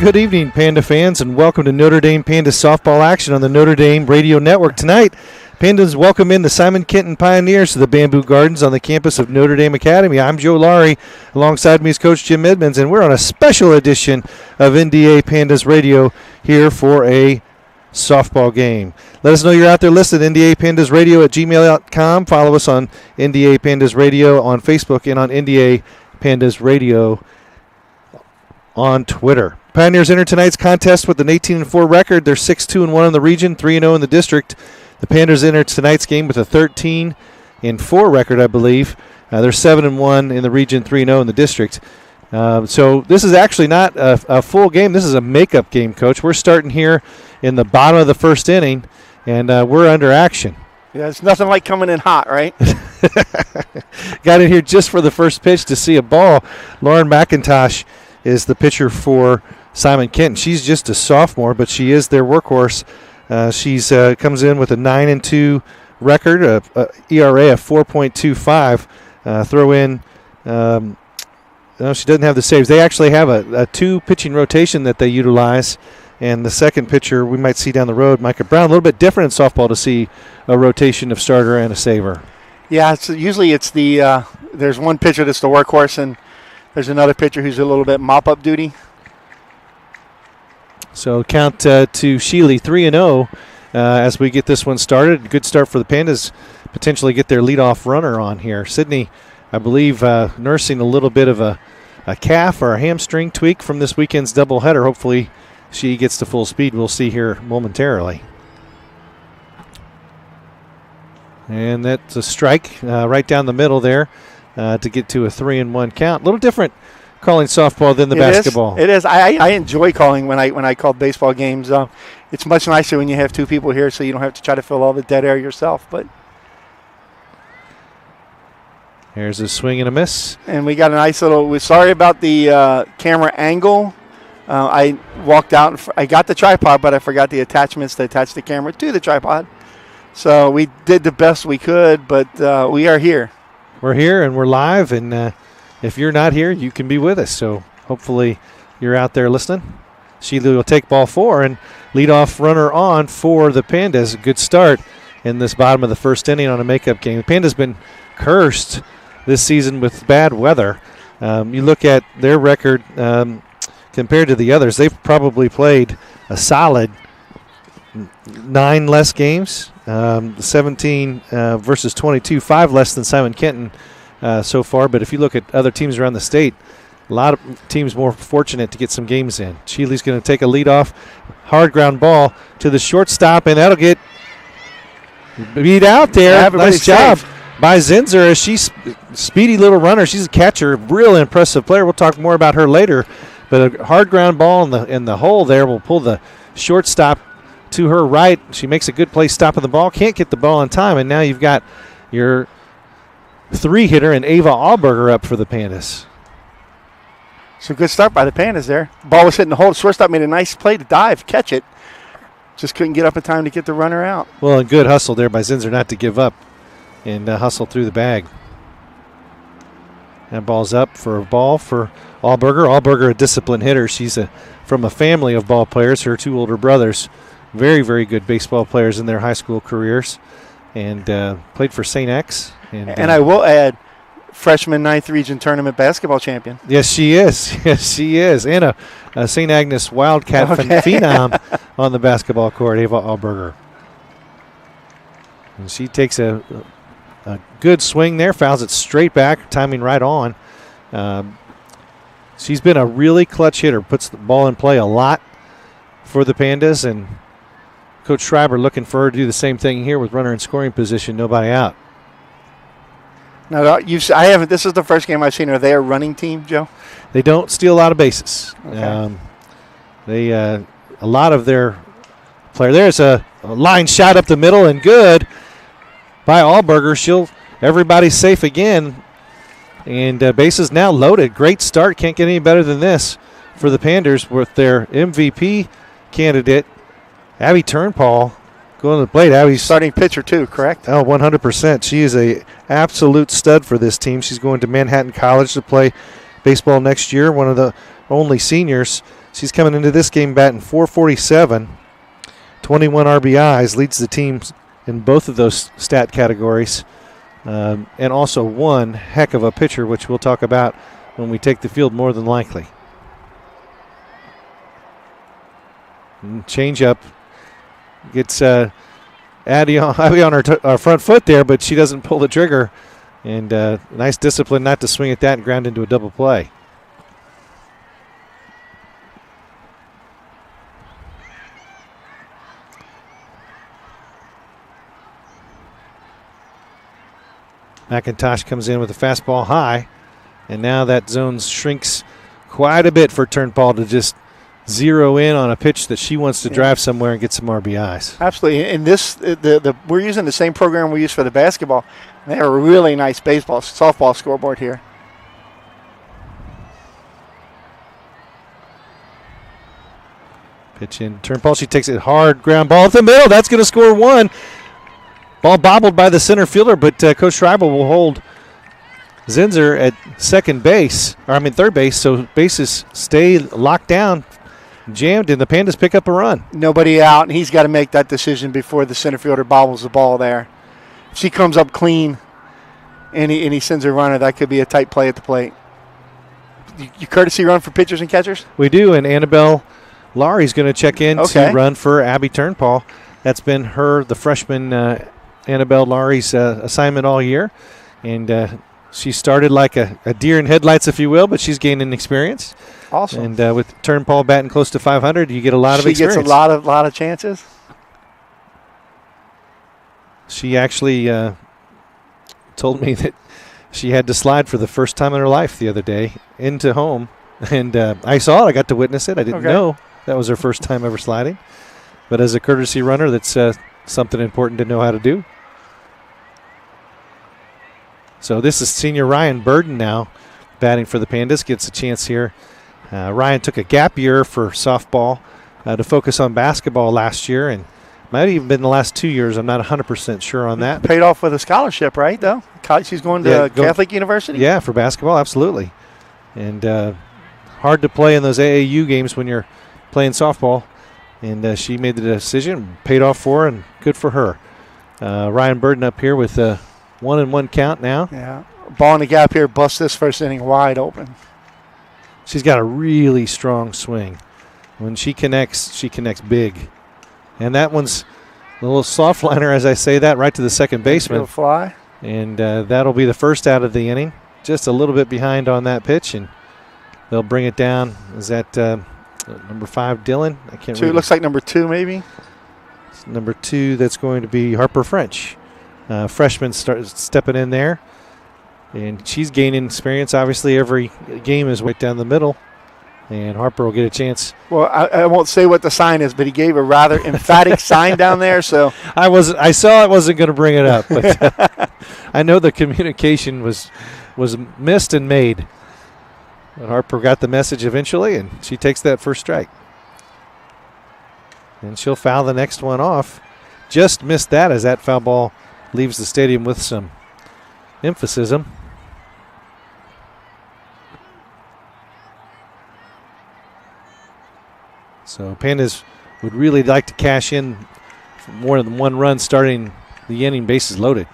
Good evening, Panda fans, and welcome to Notre Dame Panda softball action on the Notre Dame Radio Network. Tonight, Pandas welcome in the Simon Kenton Pioneers to the Bamboo Gardens on the campus of Notre Dame Academy. I'm Joe Laurie. Alongside me is Coach Jim Edmonds, and we're on a special edition of NDA Pandas Radio here for a softball game. Let us know you're out there listening. NDAPandasRadio@gmail.com. Follow us on NDA Pandas Radio on Facebook and on NDA Pandas Radio on Twitter. Pioneers enter tonight's contest with an 18-4 record. They're 6-2-1 in the region, 3-0 in the district. The Pandas enter tonight's game with a 13-4 record, I believe. They're 7-1 in the region, 3-0 in the district. So this is actually not a full game. This is a makeup game, Coach. We're starting here in the bottom of the first inning, and we're under action. Yeah, it's nothing like coming in hot, right? Got in here just for the first pitch to see a ball. Lauren McIntosh is the pitcher for Simon Kenton. She's just a sophomore, but she is their workhorse. She's comes in with a 9-2 record, ERA of 4.25. Throw in, no, she doesn't have the saves. They actually have a two pitching rotation that they utilize. And the second pitcher we might see down the road, Micah Brown, a little bit different in softball to see a rotation of starter and a saver. Yeah, usually it's the there's one pitcher that's the workhorse, and there's another pitcher who's a little bit mop-up duty. So count to Sheely 3-0 as we get this one started. Good start for the Pandas. Potentially get their leadoff runner on here. Sydney, I believe, nursing a little bit of a calf or a hamstring tweak from this weekend's doubleheader. Hopefully she gets to full speed. We'll see here momentarily. And that's a strike right down the middle there to get to a 3-1 count. A little different calling softball than the basketball. It is. I enjoy calling when I call baseball games. It's much nicer when you have two people here, so you don't have to try to fill all the dead air yourself. But here's a swing and a miss. And we got a nice little. We're sorry about the camera angle. I walked out and I got the tripod, but I forgot the attachments to attach the camera to the tripod. So we did the best we could, but we are here. We're here and we're live, and if you're not here, you can be with us. So hopefully you're out there listening. Sheila will take ball 4 and lead off runner on for the Pandas. A good start in this bottom of the first inning on a makeup game. The Pandas been cursed this season with bad weather. You look at their record compared to the others, they've probably played a solid 9 less games, 17 versus 22, 5 less than Simon Kenton so far. But if you look at other teams around the state, a lot of teams more fortunate to get some games in. Sheely's going to take a leadoff, hard ground ball to the shortstop, and that'll get beat out there. Nice job by Zinzer as she's speedy little runner. She's a catcher, real impressive player. We'll talk more about her later. But a hard ground ball in the hole there will pull the shortstop to her right. She makes a good play stopping the ball. Can't get the ball in time, and now you've got your 3-hitter and Ava Allberger up for the Pandas. So good start by the Pandas there. Ball was hitting the hole. Shortstop made a nice play to dive, catch it. Just couldn't get up in time to get the runner out. Well, a good hustle there by Zinzer not to give up and hustle through the bag. That ball's up for a ball for Allberger. Allberger, a disciplined hitter. She's from a family of ball players. Her 2 older brothers, very, very good baseball players in their high school careers, and played for St. X. And I will add, freshman 9th region tournament basketball champion. Yes, she is. Yes, she is. And a St. Agnes Wildcat phenom on the basketball court, Ava Allberger. And she takes a good swing there, fouls it straight back, timing right on. She's been a really clutch hitter, puts the ball in play a lot for the Pandas, and Coach Schreiber looking for her to do the same thing here with runner in scoring position, nobody out. Now, I haven't. This is the first game I've seen. Are they a running team, Joe? They don't steal a lot of bases. Okay. A lot of their player. There's a line shot up the middle and good by Allberger. Everybody's safe again, and bases now loaded. Great start. Can't get any better than this for the Pandas with their MVP candidate, Abby Turnpaul, going to the plate. Abby's starting pitcher too, correct? Oh, 100%. She is a absolute stud for this team. She's going to Manhattan College to play baseball next year. One of the only seniors She's coming into this game batting .447, 21 RBIs, leads the team in both of those stat categories, and also one heck of a pitcher, which we'll talk about when we take the field more than likely. Change up. Gets Abby on her front foot there, but she doesn't pull the trigger. And nice discipline not to swing at that and ground into a double play. McIntosh comes in with a fastball high, and now that zone shrinks quite a bit for Turnpal to just zero in on a pitch that she wants to drive somewhere and get some RBIs. Absolutely. And this, we're using the same program we use for the basketball. They have a really nice softball scoreboard here. Pitch in. Turnpal, she takes it hard. Ground ball at the middle. That's going to score one. Ball bobbled by the center fielder, but Coach Schreiber will hold Zinser at third base, so bases stay locked down, jammed, and the Pandas pick up a run. Nobody out, and he's got to make that decision before the center fielder bobbles the ball there. If she comes up clean and he sends a runner, that could be a tight play at the plate. You courtesy run for pitchers and catchers? We do, and Annabelle Laurie's going to check in to run for Abby Turnpal. That's been the freshman Annabelle Laurie's assignment all year, and she started like a deer in headlights, if you will, but she's gaining experience. Awesome. And with Turnpal batting close to 500, you get a lot of experience. She gets a lot of chances. She actually told me that she had to slide for the first time in her life the other day into home, and I saw it. I got to witness it. I didn't know that was her first time ever sliding, but as a courtesy runner, that's something important to know how to do. So this is senior Ryan Burden now batting for the Pandas, gets a chance here. Ryan took a gap year for softball to focus on basketball last year, and might have even been the last 2 years. I'm not 100% sure on that. Paid off with a scholarship, right, though? She's going to Catholic University? Yeah, for basketball, absolutely. And hard to play in those AAU games when you're playing softball. And she made the decision, paid off for her, and good for her. Ryan Burden up here with a 1-1 count now. Yeah. Ball in the gap here, busts this first inning wide open. She's got a really strong swing. When she connects big. And that one's a little soft liner, as I say that, right to the second baseman. It'll fly. And that'll be the first out of the inning. Just a little bit behind on that pitch, and they'll bring it down. Is that number 5, Dylan? I can't remember. It looks like number 2, maybe. It's number 2, that's going to be Harper French. Freshman stepping in there. And she's gaining experience. Obviously, every game is right down the middle. And Harper will get a chance. Well, I won't say what the sign is, but he gave a rather emphatic sign down there. So I saw it, wasn't going to bring it up, but I know the communication was missed and made. But Harper got the message eventually, and she takes that first strike. And she'll foul the next one off. Just missed that as that foul ball leaves the stadium with some emphasis. So Pandas would really like to cash in more than one run starting the inning, bases loaded.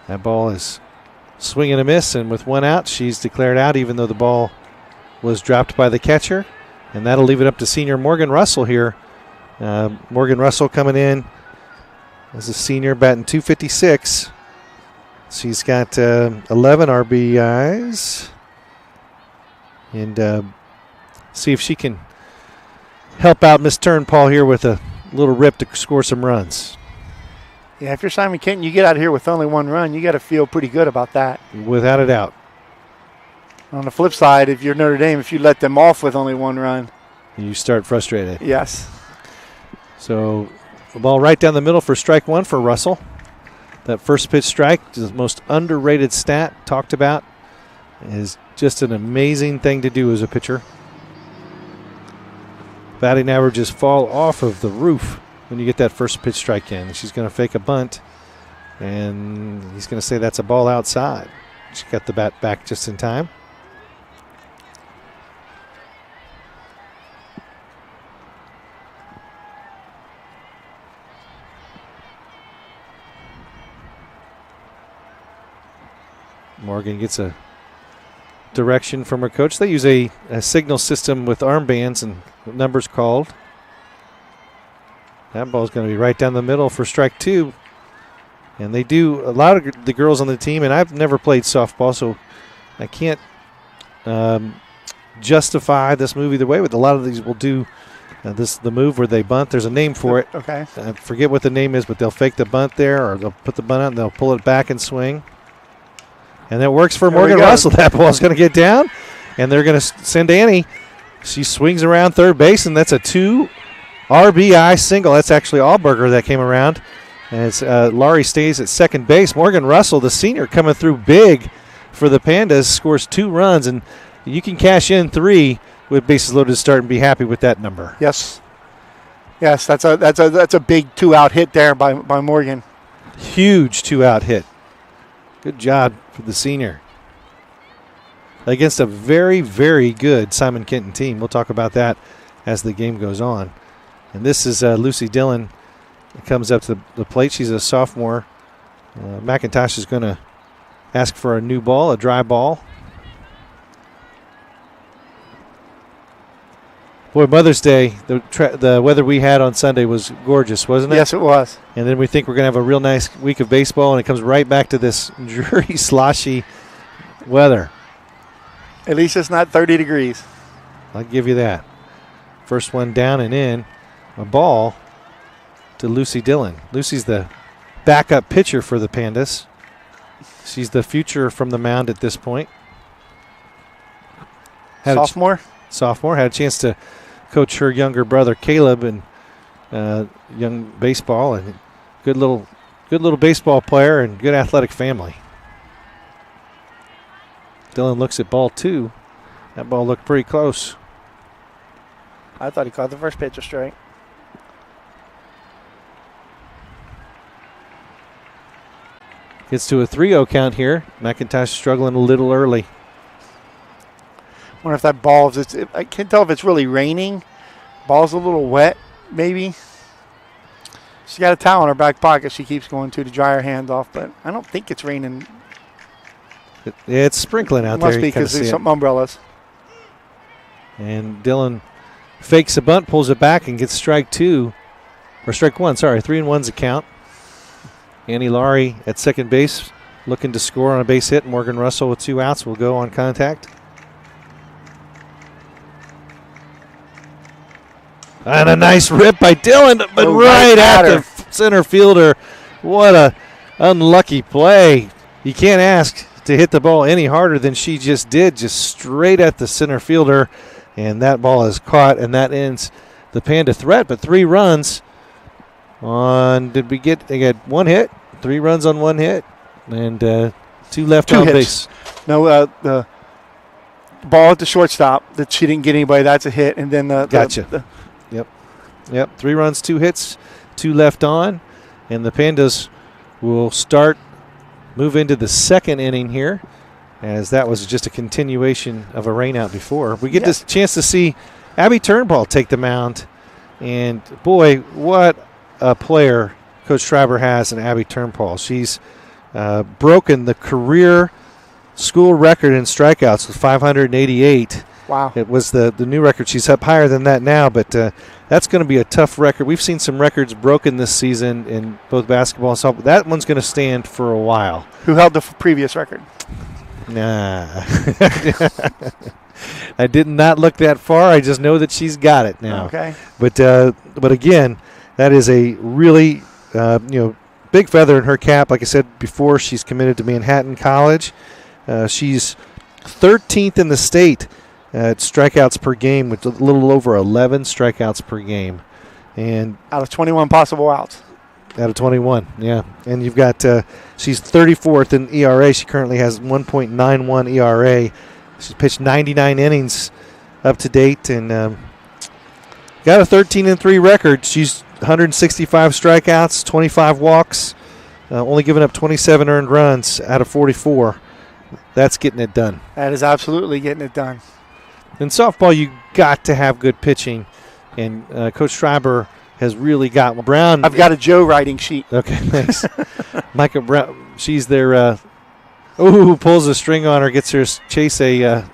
That ball is swing and a miss, and with one out, she's declared out even though the ball was dropped by the catcher. And that'll leave it up to senior Morgan Russell here. Morgan Russell coming in as a senior, batting .256. She's got 11 RBIs. And see if she can help out Miss Turnpal here with a little rip to score some runs. Yeah, if you're Simon Kenton, you get out of here with only one run, you got to feel pretty good about that. Without a doubt. On the flip side, if you're Notre Dame, if you let them off with only one run, you start frustrated. Yes. So the ball right down the middle for strike one for Russell. That first pitch strike, the most underrated stat talked about, is just an amazing thing to do as a pitcher. Batting averages fall off of the roof when you get that first pitch strike in. She's going to fake a bunt, And he's going to say that's a ball outside. She got the bat back just in time. Morgan gets a direction from her coach. They use a signal system with armbands and numbers called. That ball's going to be right down the middle for strike 2. And they do, a lot of the girls on the team, and I've never played softball, so I can't justify this move either way, but a lot of these will do the move where they bunt. There's a name for it. Okay. I forget what the name is, but they'll fake the bunt there, or they'll put the bunt out and they'll pull it back and swing. And that works for Morgan Russell. That ball's going to get down, and they're going to send Annie. She swings around third base, and that's a 2 RBI single. That's actually Allberger that came around. And it's Laurie stays at second base. Morgan Russell, the senior, coming through big for the Pandas, scores 2 runs, and you can cash in 3 with bases loaded to start and be happy with that number. Yes, that's a big 2-out hit there by Morgan. Huge 2-out hit. Good job for the senior against a very, very good Simon Kenton team. We'll talk about that as the game goes on. And this is Lucy Dillon. Comes up to the plate. She's a sophomore. McIntosh is going to ask for a new ball, a dry ball. Boy, Mother's Day, the weather we had on Sunday was gorgeous, wasn't it? Yes, it was. And then we think we're going to have a real nice week of baseball, and it comes right back to this dreary, sloshy weather. At least it's not 30 degrees. I'll give you that. First one down and in. A ball to Lucy Dillon. Lucy's the backup pitcher for the Pandas. She's the future from the mound at this point. Sophomore. Had a chance to coach her younger brother Caleb in young baseball, and good little baseball player and good athletic family. Dillon looks at ball 2. That ball looked pretty close. I thought he caught the first pitch a strike. Gets to a 3-0 count here. McIntosh struggling a little early. Wonder if that ball is. I can't tell if it's really raining. Ball's a little wet, maybe. She's got a towel in her back pocket. She keeps going to dry her hands off, but I don't think it's raining. It's sprinkling out there. Must be because there's some umbrellas. And Dillon fakes a bunt, pulls it back, and gets strike 1. 3-1's a count. Annie Laurie at second base, looking to score on a base hit. Morgan Russell with 2 outs will go on contact. And a nice rip by Dillon, but right at the center fielder. What a unlucky play. You can't ask to hit the ball any harder than she just did, just straight at the center fielder. And that ball is caught, and that ends the Panda threat. But 3 runs on, they got 1 hit, 3 runs on 1 hit, and 2 left on base. No, the ball at the shortstop that she didn't get anybody, that's a hit. And then Gotcha. Yep. 3 runs, 2 hits, 2 left on. And the Pandas will move into the second inning here, as that was just a continuation of a rainout before. We get this chance to see Abby Turnbull take the mound. And, boy, what a player Coach Schreiber has in Abby Turnbull. She's broken the career school record in strikeouts with 588. Wow. It was the new record. She's up higher than that now, but that's going to be a tough record. We've seen some records broken this season in both basketball and softball. That one's going to stand for a while. Who held the previous record? Nah. I did not look that far. I just know that she's got it now. Okay. But again, that is a really big feather in her cap. Like I said before, she's committed to Manhattan College. She's 13th in the state at strikeouts per game, with a little over 11 strikeouts per game. And out of 21 possible outs. Out of 21, yeah. And you've got, she's 34th in ERA. She currently has 1.91 ERA. She's pitched 99 innings up to date, and got a 13-3 record. She's 165 strikeouts, 25 walks, only giving up 27 earned runs out of 44. That's getting it done. That is absolutely getting it done. In softball, you got to have good pitching, and Coach Schreiber has really got Brown. I've got a Joe writing sheet. Okay, thanks. Micah Brown, she's their pulls a string on her, gets her chase a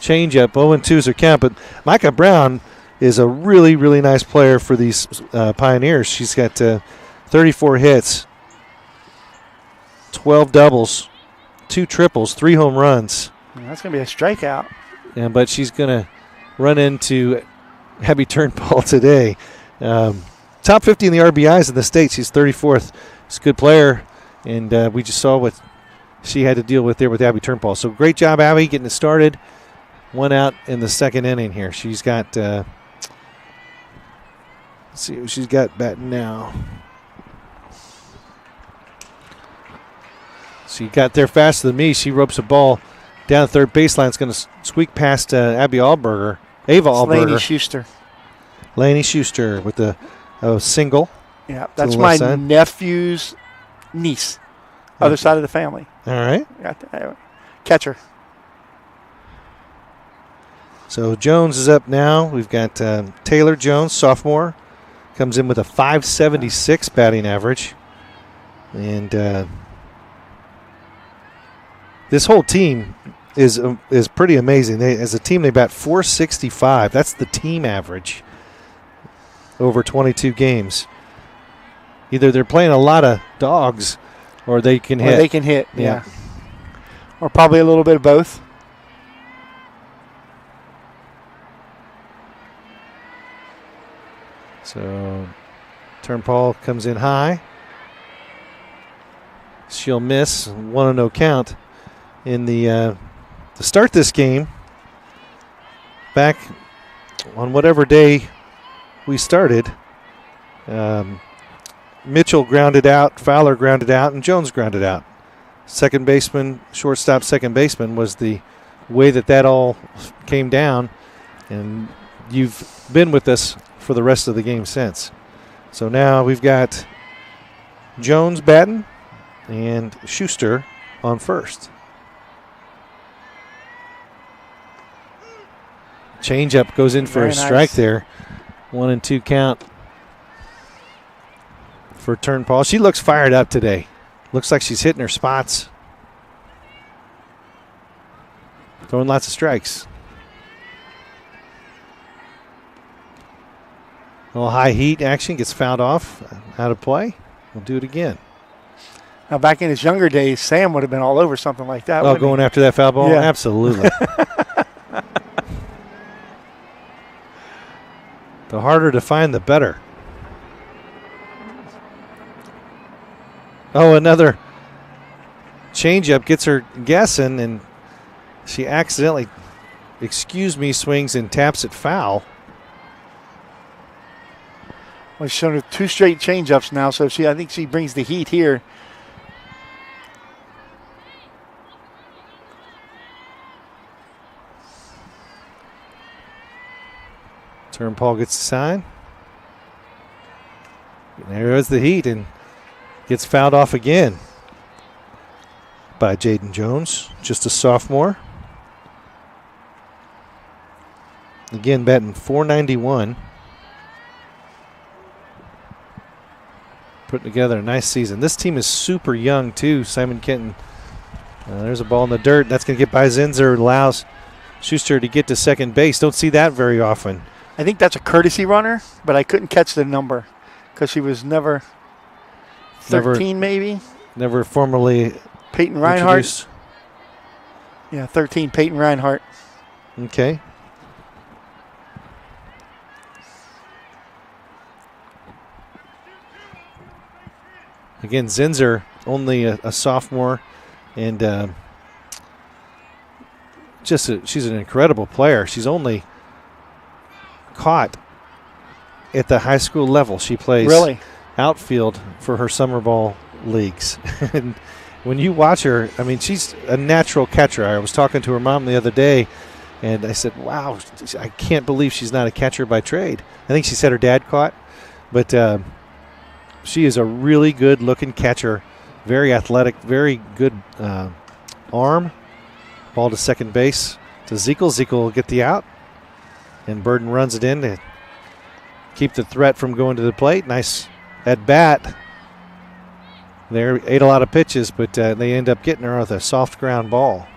change-up. 0-2 is her count, but Micah Brown is a really, really nice player for these Pioneers. She's got 34 hits, 12 doubles, 2 triples, 3 home runs. That's going to be a strikeout. But she's going to run into Abby Turnbull today. Top 50 in the RBIs in the state. She's 34th. She's a good player, and we just saw what she had to deal with there with Abby Turnbull. So great job, Abby, getting it started. 1 out in the second inning here. She's got, let's see who she's got batting now. She got there faster than me. She ropes a ball down the third baseline. It's going to squeak past Ava Allberger. Laney Schuster with a single. Yeah, that's my nephew's niece. Other side of the family. All right. Catcher. So Jones is up now. We've got Taylor Jones, sophomore, comes in with a .576 batting average. And this whole team is pretty amazing. As a team, they bat .465. That's the team average over 22 games. Either they're playing a lot of dogs or they can hit. They can hit, yeah. Or probably a little bit of both. So Turnbull comes in high. She'll miss. 1-0 count in the to start this game. Back on whatever day we started, Mitchell grounded out, Fowler grounded out, and Jones grounded out. Second baseman, shortstop, second baseman was the way that all came down, and you've been with us for the rest of the game since. So now we've got Jones batting and Schuster on first. Changeup goes in for a strike there. 1-2 count for Turnbull. She looks fired up today. Looks like she's hitting her spots. Throwing lots of strikes. A little high heat action, gets fouled off, out of play. We'll do it again. Now, back in his younger days, Sam would have been all over something like that. Oh, going after that foul ball? Yeah. Absolutely. The harder to find, the better. Oh, another changeup gets her guessing, and she accidentally, swings and taps it foul. Well, she's shown 2 straight changeups now, so I think she brings the heat here. Turnbull gets the sign. There is the heat, and gets fouled off again by Jaden Jones, just a sophomore. Again, batting .491. Putting together a nice season. This team is super young, too. Simon Kenton. There's a ball in the dirt. That's going to get by Zinzer. Allows Schuster to get to second base. Don't see that very often. I think that's a courtesy runner, but I couldn't catch the number because she was never 13, maybe. Never formally Peyton Reinhardt. introduced. Yeah, 13, Peyton Reinhardt. Okay. Again, Zinzer, only a sophomore, and she's an incredible player. She's only caught at the high school level. She plays outfield for her summer ball leagues. And when you watch her, I mean, she's a natural catcher. I was talking to her mom the other day, and I said, wow, I can't believe she's not a catcher by trade. I think she said her dad caught, but she is a really good-looking catcher Very athletic, very good arm. Ball to second base to Zekel. Zekel will get the out. And Burden runs it in to keep the threat from going to the plate. Nice at bat. They ate a lot of pitches, but they end up getting her with a soft ground ball.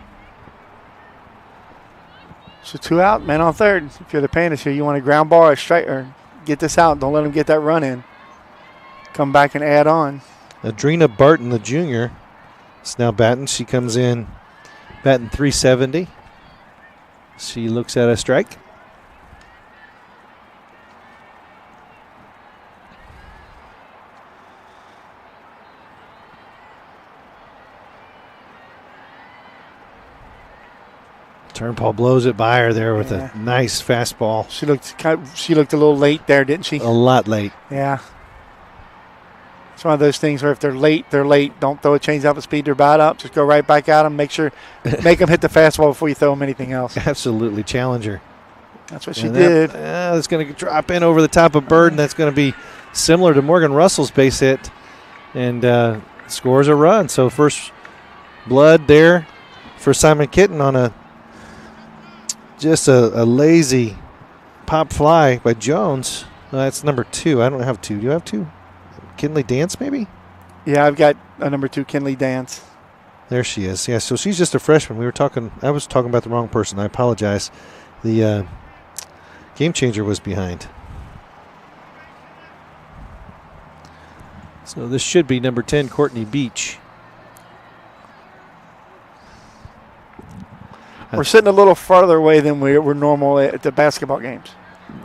So 2 out, man on third. If you're the Pandas here, you want a ground ball or a strike or get this out. Don't let them get that run in. Come back and add on. Adrena Barton, the junior, is now batting. She comes in batting .370. She looks at a strike. Turnbull blows it by her there with a nice fastball. She looked a little late there, didn't she? A lot late. Yeah. It's one of those things where if they're late, they're late. Don't throw a changeup and speed their bat up. Just go right back at them. Make them hit the fastball before you throw them anything else. Absolutely. Challenger. That's what she did. It's going to drop in over the top of Burden. That's going to be similar to Morgan Russell's base hit. And scores a run. So first blood there for Simon Kenton on just a lazy pop fly by Jones. That's number 2. I don't have 2. Do you have 2? Kinley Dance, maybe? Yeah, I've got a number 2, Kinley Dance. There she is. Yeah, so she's just a freshman. I was talking about the wrong person. I apologize. The game changer was behind. So this should be number 10, Courtney Beach. We're sitting a little farther away than we're normal at the basketball games.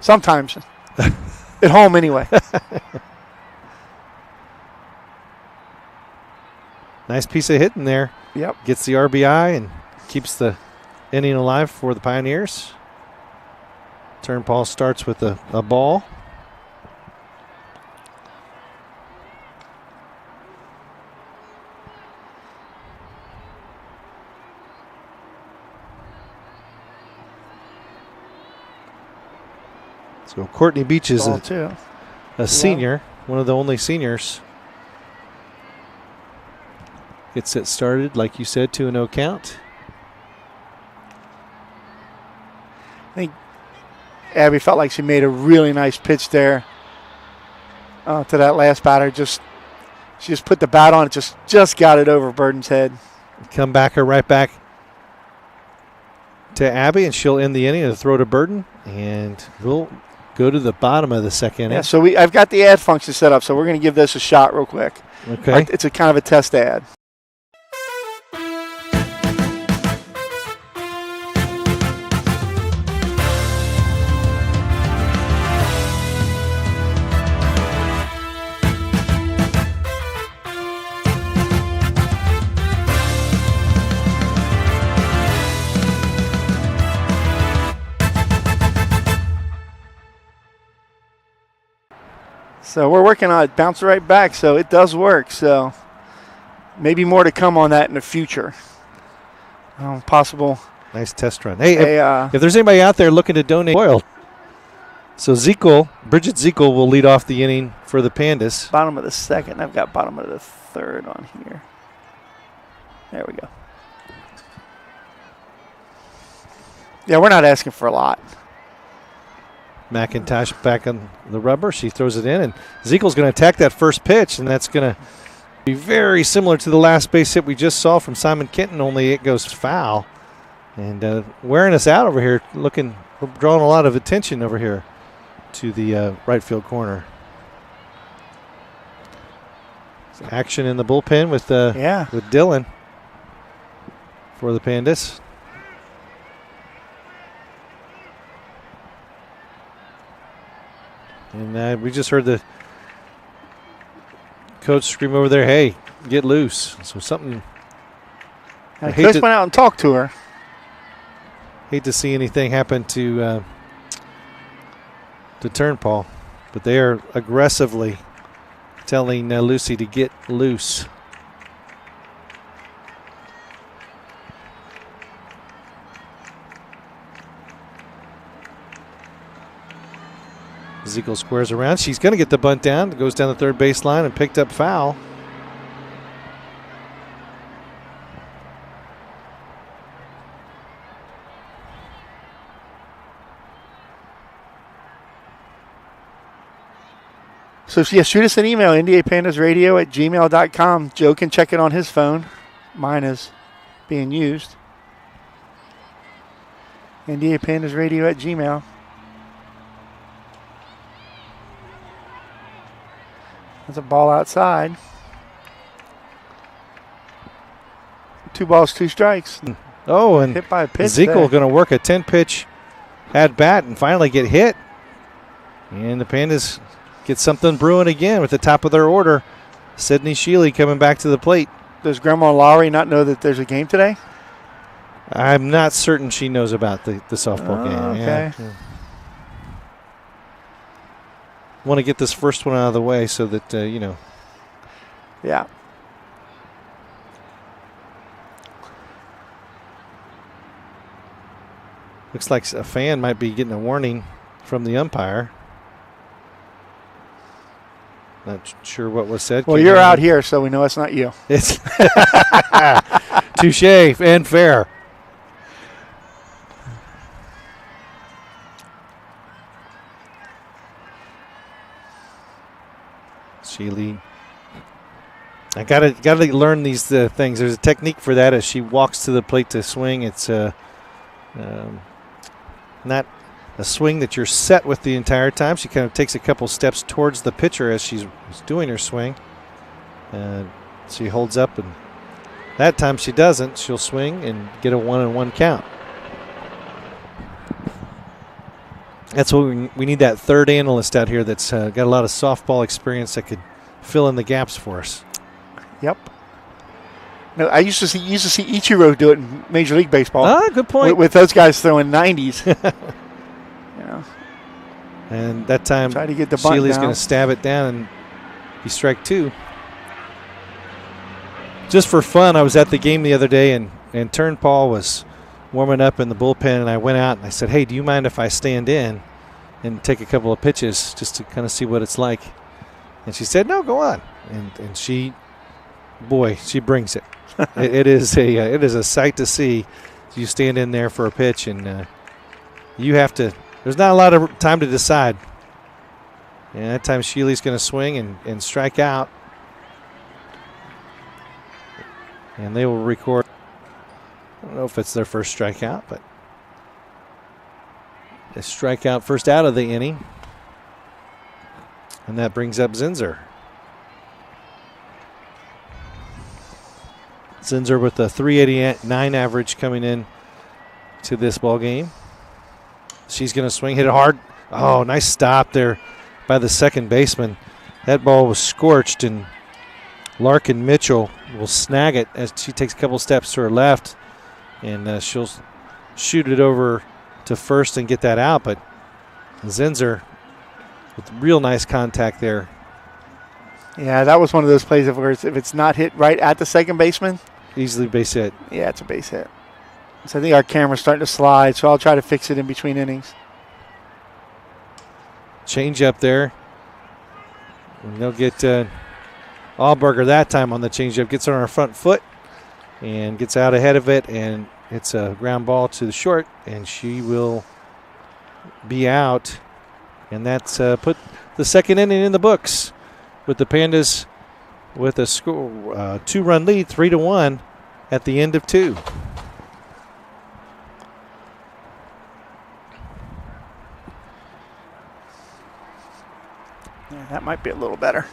Sometimes. At home anyway. Nice piece of hitting there. Yep. Gets the RBI and keeps the inning alive for the Pioneers. Turnbull starts with a ball. So Courtney Beach is a senior, one of the only seniors. Gets it started, like you said, 2-0 count. I think Abby felt like she made a really nice pitch there to that last batter. She just put the bat on it, just got it over Burden's head. Come back right back to Abby, and she'll end the inning and throw to Burden, and we'll go to the bottom of the second inning. Yeah, so I've got the ad function set up, so we're going to give this a shot real quick. Okay. It's a kind of a test ad. So we're working on it. Bounce right back, so it does work. So maybe more to come on that in the future. Possible. Nice test run. Hey, if there's anybody out there looking to donate oil, so Bridget Zekel will lead off the inning for the Pandas. Bottom of the second. I've got bottom of the third on here. There we go. Yeah, we're not asking for a lot. McIntosh back on the rubber. She throws it in, and Zekel's going to attack that first pitch, and that's going to be very similar to the last base hit we just saw from Simon Kenton, only it goes foul. And wearing us out over here, drawing a lot of attention over here to the right field corner. Action in the bullpen with Dylan for the Pandas. And we just heard the coach scream over there, "Hey, get loose!" So something. Coach went out and talked to her. Hate to see anything happen to Turnbull, but they are aggressively telling Lucy to get loose. Zekel squares around. She's going to get the bunt down. Goes down the third baseline and picked up foul. So, yeah, shoot us an email, ndapandasradio@gmail.com. Joe can check it on his phone. Mine is being used. ndapandasradio@gmail. There's a ball outside. 2 balls, 2 strikes. Oh, and hit by a pitch. Ezekiel going to work a 10-pitch at bat and finally get hit. And the Pandas get something brewing again with the top of their order. Sydney Shealy coming back to the plate. Does Grandma Lowry not know that there's a game today? I'm not certain she knows about the softball game. Okay. Yeah. Want to get this first one out of the way so that, Yeah. Looks like a fan might be getting a warning from the umpire. Not sure what was said. Well, you're out here, so we know it's not you. It's touche and fair. Shealy. I gotta learn these things. There's a technique for that as she walks to the plate to swing. It's not a swing that you're set with the entire time. She kind of takes a couple steps towards the pitcher as she's doing her swing. She holds up, and that time she doesn't. She'll swing and get a 1-1 count. That's what we need, that third analyst out here that's got a lot of softball experience that could fill in the gaps for us. Yep. No, I used to see Ichiro do it in Major League Baseball. Ah, good point. With those guys throwing 90s. Yeah. And that time, try to get the bunt Shealy's down. going to stab it down and be strike 2. Just for fun, I was at the game the other day, and Turnpal was warming up in the bullpen, and I went out and I said, hey, do you mind if I stand in and take a couple of pitches just to kind of see what it's like? And she said, no, go on. And she brings it. It is a sight to see. You stand in there for a pitch, and you have to. There's not a lot of time to decide. And that time Shealy's going to swing and strike out. And they will record. I don't know if it's their first strikeout, but a strikeout first out of the inning. And that brings up Zinser. Zinser with a 389 average coming in to this ball game. She's going to swing, hit it hard. Oh, nice stop there by the second baseman. That ball was scorched, and Larkin Mitchell will snag it as she takes a couple steps to her left, and she'll shoot it over to first and get that out. But Zinser with real nice contact there. Yeah, that was one of those plays where if it's not hit right at the second baseman. Easily base hit. Yeah, it's a base hit. So I think our camera's starting to slide, so I'll try to fix it in between innings. Change up there. And they'll get Allberger that time on the changeup. Gets on her front foot and gets out ahead of it, and it's a ground ball to the short, and she will be out. And that's put the second inning in the books with the Pandas with a score 2-run lead, 3-1 at the end of 2. Yeah, that might be a little better.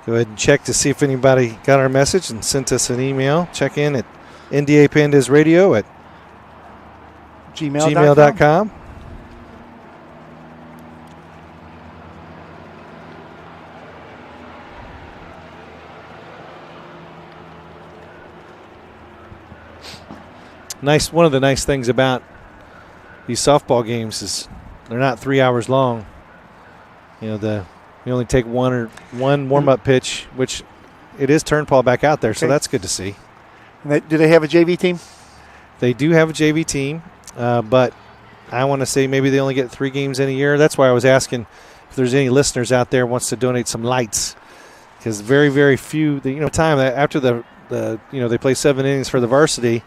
Go ahead and check to see if anybody got our message and sent us an email. Check in at NDA Pandas Radio at gmail.com. Nice. One of the nice things about these softball games is they're not 3 hours long. You know, you only take one warm-up pitch, which it is Turnpal back out there, so that's good to see. And do they have a JV team? They do have a JV team, but I want to say maybe they only get 3 games in a year. That's why I was asking if there's any listeners out there who wants to donate some lights, because very, very few. Time after they play 7 innings for the varsity.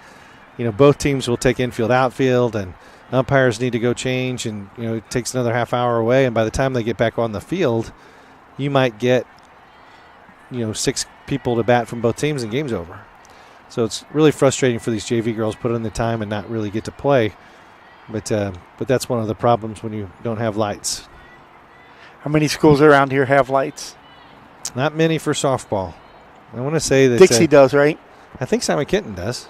Both teams will take infield, outfield, and umpires need to go change, and it takes another half hour away. And by the time they get back on the field, you might get, 6 people to bat from both teams and game's over. So it's really frustrating for these JV girls put in the time and not really get to play. But that's one of the problems when you don't have lights. How many schools around here have lights? Not many for softball. I want to say that Dixie does, right? I think Simon Kenton does.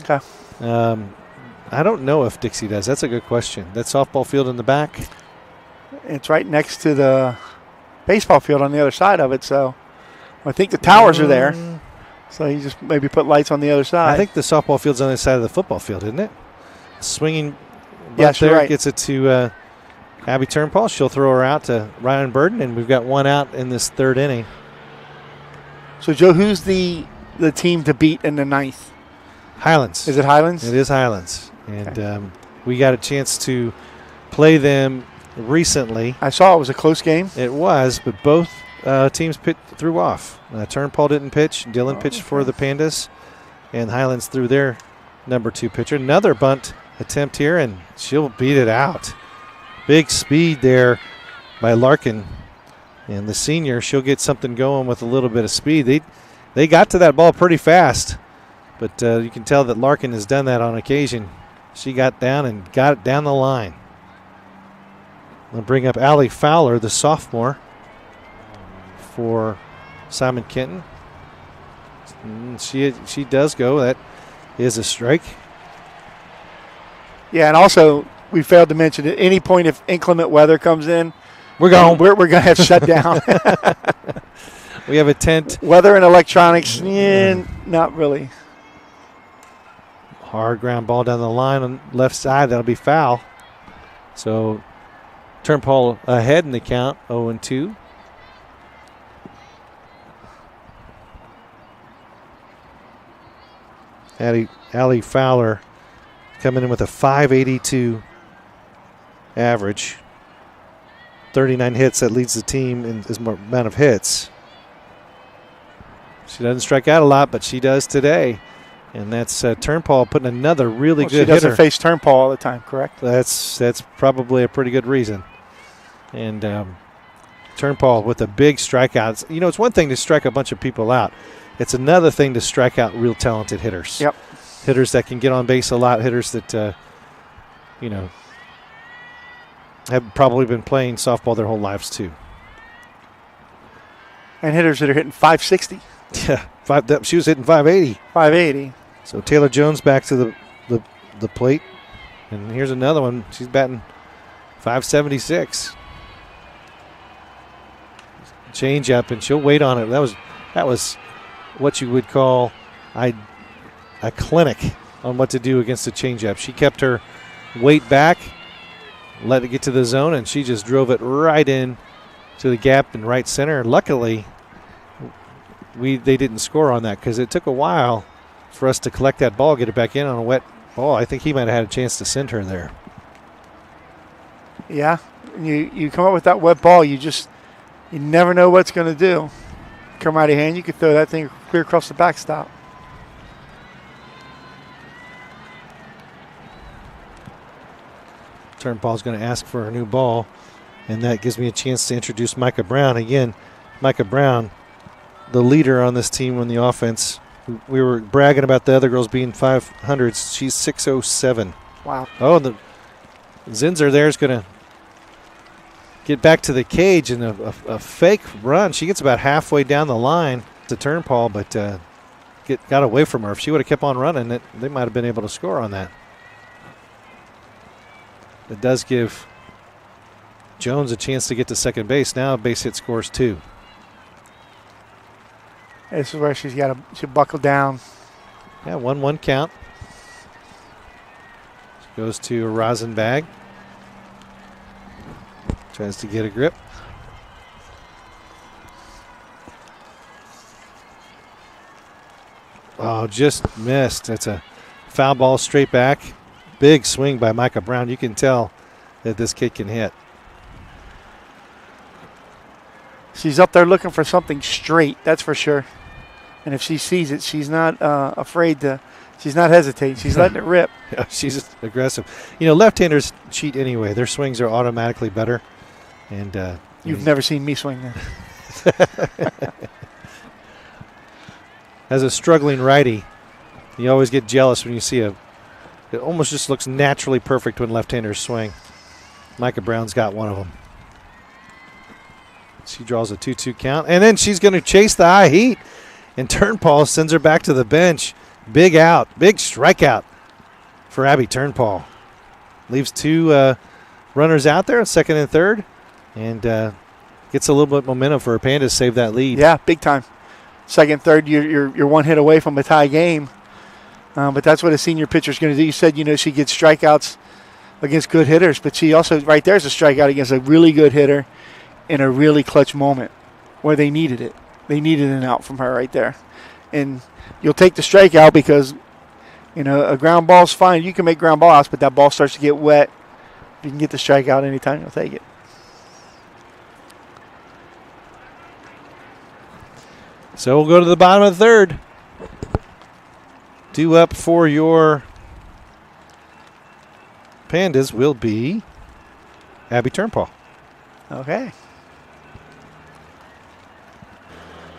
Okay. I don't know if Dixie does. That's a good question. That softball field in the back? It's right next to the baseball field on the other side of it, so I think the towers are there. So you just maybe put lights on the other side. I think the softball field's on the other side of the football field, isn't it? Swinging yes, there, right. Gets it to Abby Turnpal. She'll throw her out to Ryan Burden, and we've got one out in this 3rd inning. So, Joe, who's the team to beat in the 9th? Highlands. Is it Highlands? It is Highlands. And okay. We got a chance to play them recently. I saw it was a close game. It was, but both teams threw off. Turnpal didn't pitch. Dylan pitched for the Pandas, and Highlands threw their number 2 pitcher. Another bunt attempt here, and she'll beat it out. Big speed there by Larkin. And the senior, she'll get something going with a little bit of speed. They got to that ball pretty fast, but you can tell that Larkin has done that on occasion. She got down and got it down the line. I'll bring up Allie Fowler, the sophomore, for Simon Kenton. She does go. That is a strike. Yeah, and also we failed to mention at any point if inclement weather comes in, we're going. We're going to have shut down. We have a tent. Weather and electronics, not really. Hard ground ball down the line on left side. That'll be foul. So Turnpal ahead in the count, 0-2. Allie Fowler coming in with a .582 average. 39 hits. That leads the team in his amount of hits. She doesn't strike out a lot, but she does today. And that's Turnpal putting another really good hitter. She doesn't face Turnpal all the time, correct? That's probably a pretty good reason. And Turnpal with a big strikeout. It's one thing to strike a bunch of people out. It's another thing to strike out real talented hitters. Yep. Hitters that can get on base a lot. Hitters that, have probably been playing softball their whole lives too. And hitters that are hitting .560. Yeah, she was hitting .580. .580. So Taylor Jones back to the plate. And here's another one. She's batting .576. Change up, and she'll wait on it. That was what you would call a clinic on what to do against a changeup. She kept her weight back, let it get to the zone, and she just drove it right in to the gap in right center. Luckily, they didn't score on that because it took a while for us to collect that ball, get it back in on a wet ball. I think he might have had a chance to send her there. Yeah, you come up with that wet ball, you never know what's going to do. Come out of hand, you could throw that thing clear across the backstop. Turnpal's going to ask for a new ball, and that gives me a chance to introduce Micah Brown. Again, Micah Brown, the leader on this team on the offense. We were bragging about the other girls being 500s. She's 607. Wow. Oh, the Zinzer there is going to get back to the cage in a fake run. She gets about halfway down the line to Turnpal, but got away from her. If she would have kept on running, they might have been able to score on that. It does give Jones a chance to get to second base. Now a base hit scores 2. This is where she's buckle down. Yeah, 1-1 count. She goes to Rosenbag. Tries to get a grip. Oh, just missed. That's a foul ball straight back. Big swing by Micah Brown. You can tell that this kid can hit. She's up there looking for something straight, that's for sure. And if she sees it, she's not afraid to. She's not hesitating. She's letting it rip. Yeah, she's aggressive. Left-handers cheat anyway. Their swings are automatically better. And you've never seen me swing that. As a struggling righty, you always get jealous when you see it almost just looks naturally perfect when left-handers swing. Micah Brown's got one of them. She draws a 2-2 count, and then she's going to chase the high heat, and Turnpal sends her back to the bench. Big out, big strikeout for Abby Turnpal. Leaves two runners out there, second and third, and gets a little bit of momentum for her Pandas to save that lead. Yeah, big time. Second, third, you're one hit away from a tie game. But that's what a senior pitcher is going to do. You said, she gets strikeouts against good hitters, but she also, right there, is a strikeout against a really good hitter in a really clutch moment where they needed it. They needed an out from her right there. And you'll take the strikeout because, a ground ball's fine. You can make ground ball outs, but that ball starts to get wet. You can get the strikeout anytime. You'll take it. So we'll go to the bottom of the third. Due up for your Pandas will be Abby Turnpal. Okay.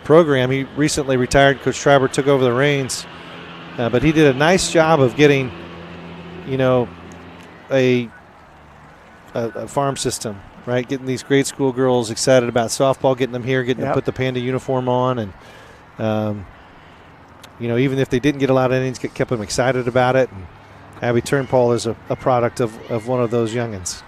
Program, he recently retired. Coach Schreiber took over the reins, but he did a nice job of getting, a farm system, right? Getting these grade school girls excited about softball, getting them here, getting them put the Panda uniform on, and even if they didn't get a lot of innings, kept them excited about it. And Abby Turnpal is a product of one of those youngins.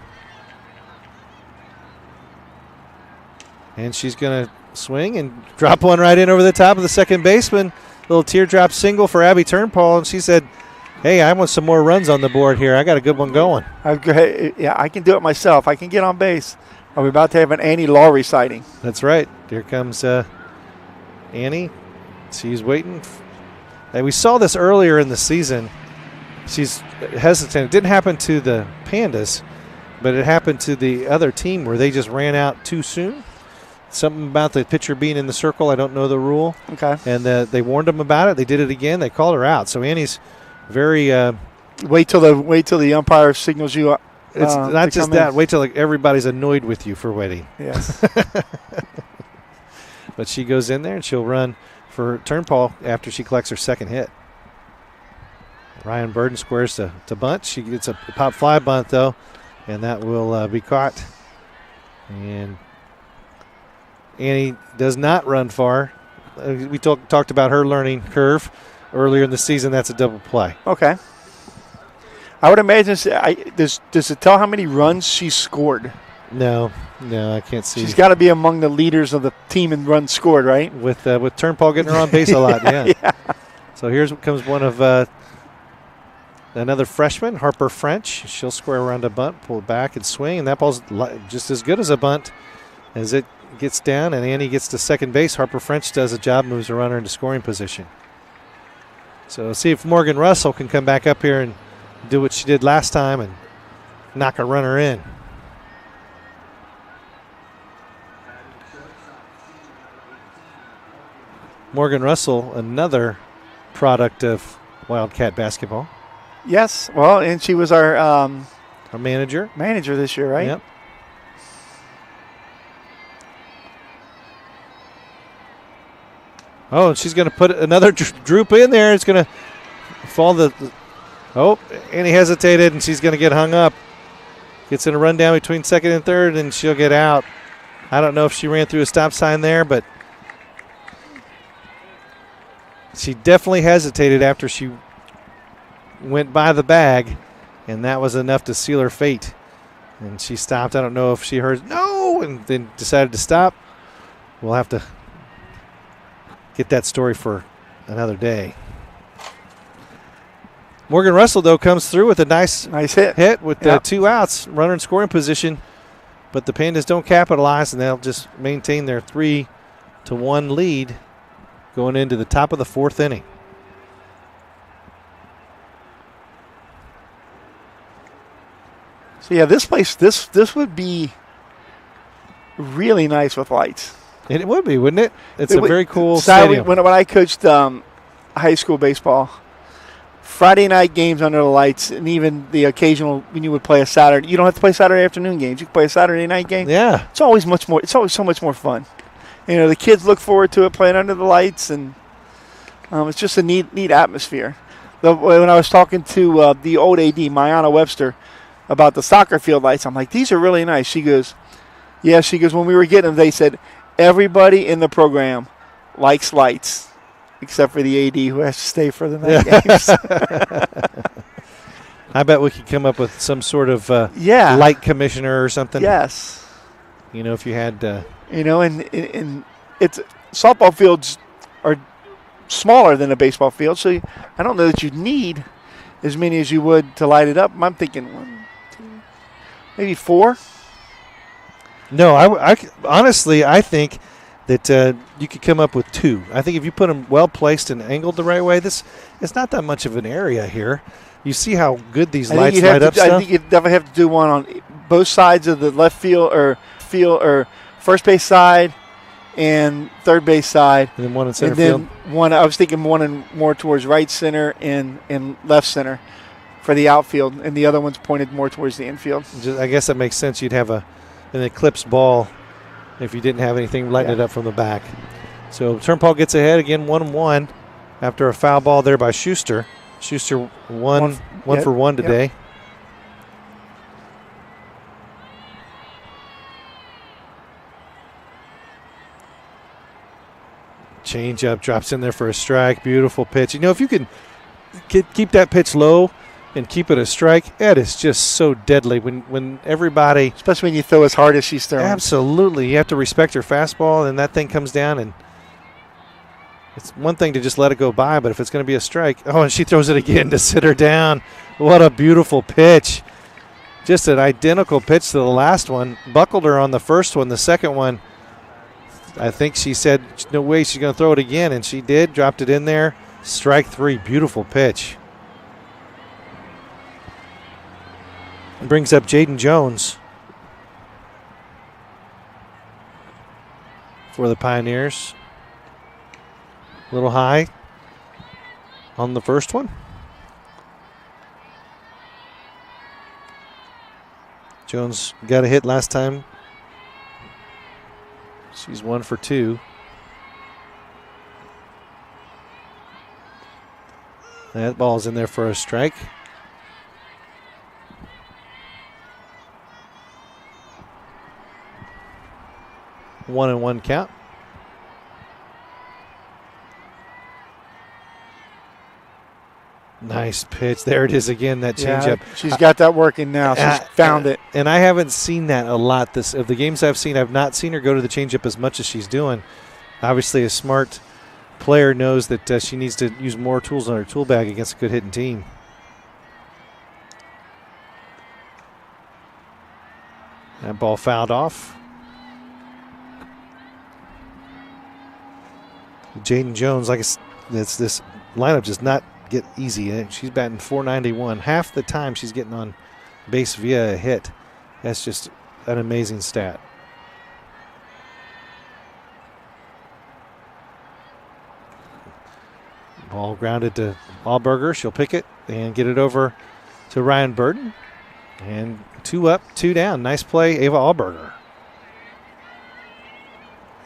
And she's going to swing and drop one right in over the top of the second baseman. Little teardrop single for Abby Turnpal, and she said, hey, I want some more runs on the board here. I got a good one going. I can do it myself. I can get on base. Are we about to have an Annie Laurie sighting? That's right. Here comes Annie. She's waiting. And we saw this earlier in the season. She's hesitant. It didn't happen to the Pandas, but it happened to the other team where they just ran out too soon. Something about the pitcher being in the circle. I don't know the rule. Okay. And they warned them about it. They did it again. They called her out. So Annie's very wait till the umpire signals you. It's not just that. Wait till everybody's annoyed with you for waiting. Yes. But she goes in there and she'll run for Turnpal after she collects her second hit. Ryan Burden squares to bunt. She gets a pop fly bunt, though, and that will be caught. And Annie does not run far. We talked about her learning curve earlier in the season. That's a double play. Okay. I would imagine, does it tell how many runs she scored? No, I can't see. She's got to be among the leaders of the team in runs scored, right? With Turnpal getting her on base a lot, yeah. So here's what comes one of another freshman, Harper French. She'll square around a bunt, pull it back and swing, and that ball's just as good as a bunt as it gets down, and Annie gets to second base. Harper French does a job, moves a runner into scoring position. So see if Morgan Russell can come back up here and do what she did last time and knock a runner in. Morgan Russell, another product of Wildcat basketball. Yes, well, and she was our manager this year, right? Yep. Oh, and she's going to put another droop in there. It's going to fall Annie hesitated, and she's going to get hung up. Gets in a run down between second and third, and she'll get out. I don't know if she ran through a stop sign there, but she definitely hesitated after she went by the bag, and that was enough to seal her fate. And she stopped. I don't know if she heard no and then decided to stop. We'll have to get that story for another day. Morgan Russell, though, comes through with a nice hit with the 2 outs, runner in scoring position. But the Pandas don't capitalize, and they'll just maintain their 3-1 lead going into the top of the 4th inning. So, yeah, this place, this would be really nice with lights. And it would be, wouldn't it? It's a very cool stadium. When I coached high school baseball, Friday night games under the lights, and even the occasional when you would play a Saturday. You don't have to play Saturday afternoon games. You can play a Saturday night game. Yeah. It's always so much more fun. the kids look forward to it, playing under the lights, and it's just a neat atmosphere. When I was talking to the old AD, Mayana Webster, about the soccer field lights, I'm like, these are really nice. She goes, yeah. She goes, when we were getting them, they said everybody in the program likes lights, except for the AD who has to stay for the night games. I bet we could come up with some sort of light commissioner or something. Yes. If you had. And it's softball fields are smaller than a baseball field, so I don't know that you need as many as you would to light it up. I'm thinking 1, 2, maybe 4. No, I honestly, I think that you could come up with 2. I think if you put them well placed and angled the right way, it's not that much of an area here. You see how good these lights light up stuff? I think you'd definitely have to do one on both sides of the left field or first base side and third base side. And then one in center field? I was thinking one more towards right center and left center for the outfield, and the other one's pointed more towards the infield. I guess that makes sense. You'd have an eclipse ball if you didn't have anything lighting it up from the back. So Turnpal gets ahead again, 1-1 after a foul ball there by Schuster. Schuster one for one today. Yep. Change up, drops in there for a strike. Beautiful pitch. If you can keep that pitch low and keep it a strike, that is just so deadly when everybody. Especially when you throw as hard as she's throwing. Absolutely. You have to respect your fastball, and that thing comes down, and it's one thing to just let it go by, but if it's going to be a strike. Oh, and she throws it again to sit her down. What a beautiful pitch. Just an identical pitch to the last one. Buckled her on the first one. The second one, I think she said, no way she's going to throw it again, and she did. Dropped it in there. Strike 3. Beautiful pitch. Brings up Jaden Jones for the Pioneers. A little high on the first one. Jones got a hit last time. She's 1 for 2. That ball's in there for a strike. One and one count. Nice pitch. There it is again, that changeup. She's got that working now. She's found it. And I haven't seen that a lot. Of the games I've seen, I've not seen her go to the changeup as much as she's doing. Obviously, a smart player knows that she needs to use more tools on her tool bag against a good hitting team. That ball fouled off. Jaden Jones, this lineup does not get easy. She's batting .491. Half the time she's getting on base via a hit. That's just an amazing stat. Ball grounded to Allberger. She'll pick it and get it over to Ryan Burton. And 2 up, 2 down. Nice play, Ava Allberger.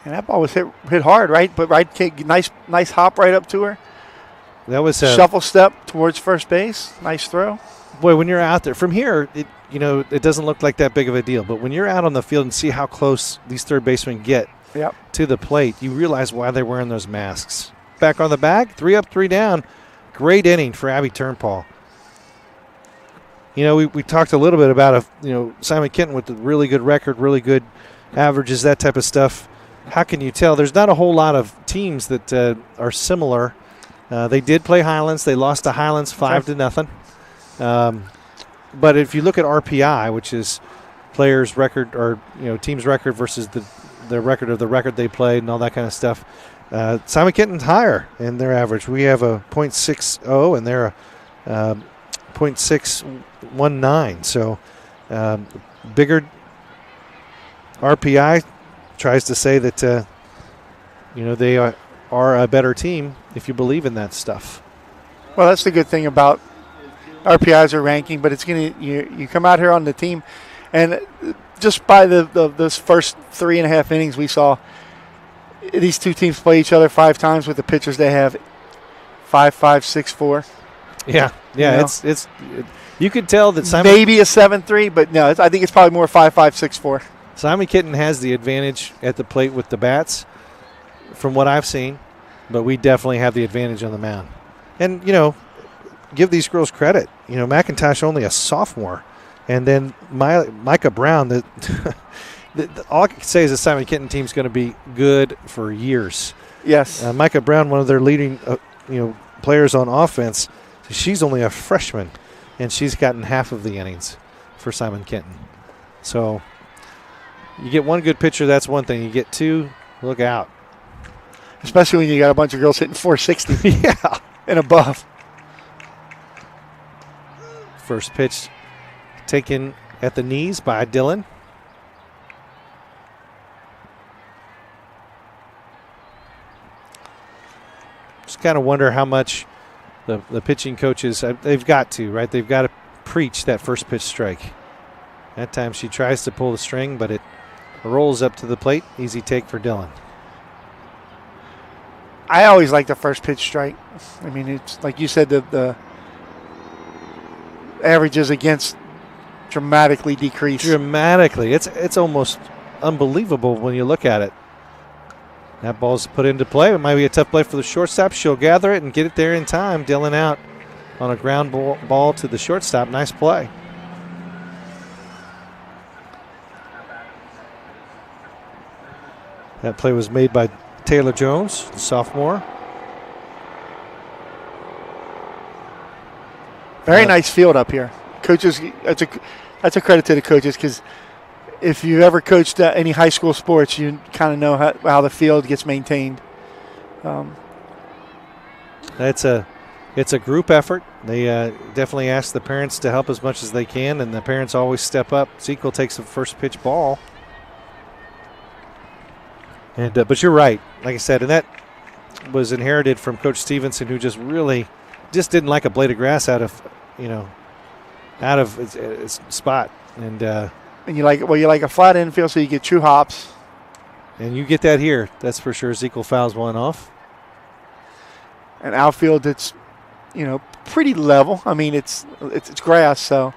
And that ball was hit hard, right? But nice hop right up to her. That was a shuffle step towards first base. Nice throw. Boy, when you're out there from here, it doesn't look like that big of a deal. But when you're out on the field and see how close these third basemen get to the plate, you realize why they're wearing those masks. Back on the bag, 3 up, 3 down. Great inning for Abby Turnpal. We talked a little bit about Simon Kenton with the really good record, really good averages, that type of stuff. How can you tell? There's not a whole lot of teams that are similar. They did play Highlands. They lost to Highlands 5-0. But if you look at RPI, which is players' record or team's record versus the record of the record they played and all that kind of stuff, Simon Kenton's higher in their average. We have a .60 and they're a .619. So bigger RPI tries to say that they are a better team if you believe in that stuff. Well, that's the good thing about RPIs are ranking, but it's going to you come out here on the team, and just by this first 3.5 innings we saw, these two teams play each other 5 times with the pitchers they have 5-5, 6-4. Yeah. You know? It's you could tell that Simon Maybe a 7-3, but no, I think it's probably more 5-5, 6-4. Simon Kenton has the advantage at the plate with the bats, from what I've seen, but we definitely have the advantage on the mound. And, give these girls credit. McIntosh only a sophomore, and then Micah Brown, all I can say is the Simon Kenton team's going to be good for years. Yes. Micah Brown, one of their leading players on offense, she's only a freshman, and she's gotten half of the innings for Simon Kenton. So you get one good pitcher, that's one thing. You get 2, look out. Especially when you got a bunch of girls hitting 460 Yeah. and above. First pitch taken at the knees by Dylan. Just kind of wonder how much the pitching coaches, they've got to, right? They've got to preach that first pitch strike. That time she tries to pull the string, but it rolls up to the plate. Easy take for Dylan. I always like the first pitch strike. I mean, it's like you said, the averages against dramatically decrease. Dramatically. It's almost unbelievable when you look at it. That ball's put into play. It might be a tough play for the shortstop. She'll gather it and get it there in time. Dylan out on a ground ball to the shortstop. Nice play. That play was made by Taylor Jones, sophomore. Very nice field up here. Coaches, that's a credit to the coaches, because if you've ever coached any high school sports, you kind of know how the field gets maintained. It's a group effort. They definitely ask the parents to help as much as they can, and the parents always step up. Ezekiel takes the first pitch ball. And but you're right, like I said, and that was inherited from Coach Stevenson, who just didn't like a blade of grass out of its spot. And you like a flat infield, so you get true hops. And you get that here, that's for sure. Ezekiel fouls one off. An outfield that's, pretty level. I mean, it's grass, so.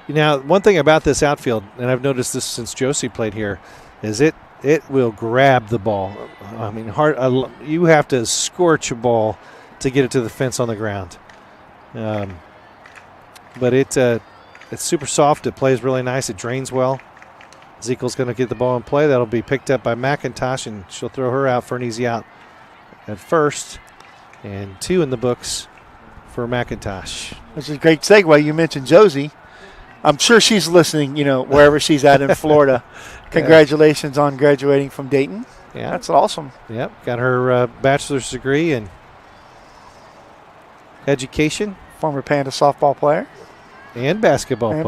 Now, one thing about this outfield, and I've noticed this since Josie played here, is it will grab the ball. I mean, you have to scorch a ball to get it to the fence on the ground. But it's super soft. It plays really nice. It drains well. Ezekiel's going to get the ball in play. That'll be picked up by McIntosh, and she'll throw her out for an easy out at first. And 2 in the books for McIntosh. Which is a great segue. You mentioned Josie. I'm sure she's listening, wherever she's at in Florida. Congratulations on graduating from Dayton. Yeah. That's awesome. Yep, got her bachelor's degree in education. Former Panda softball player. And basketball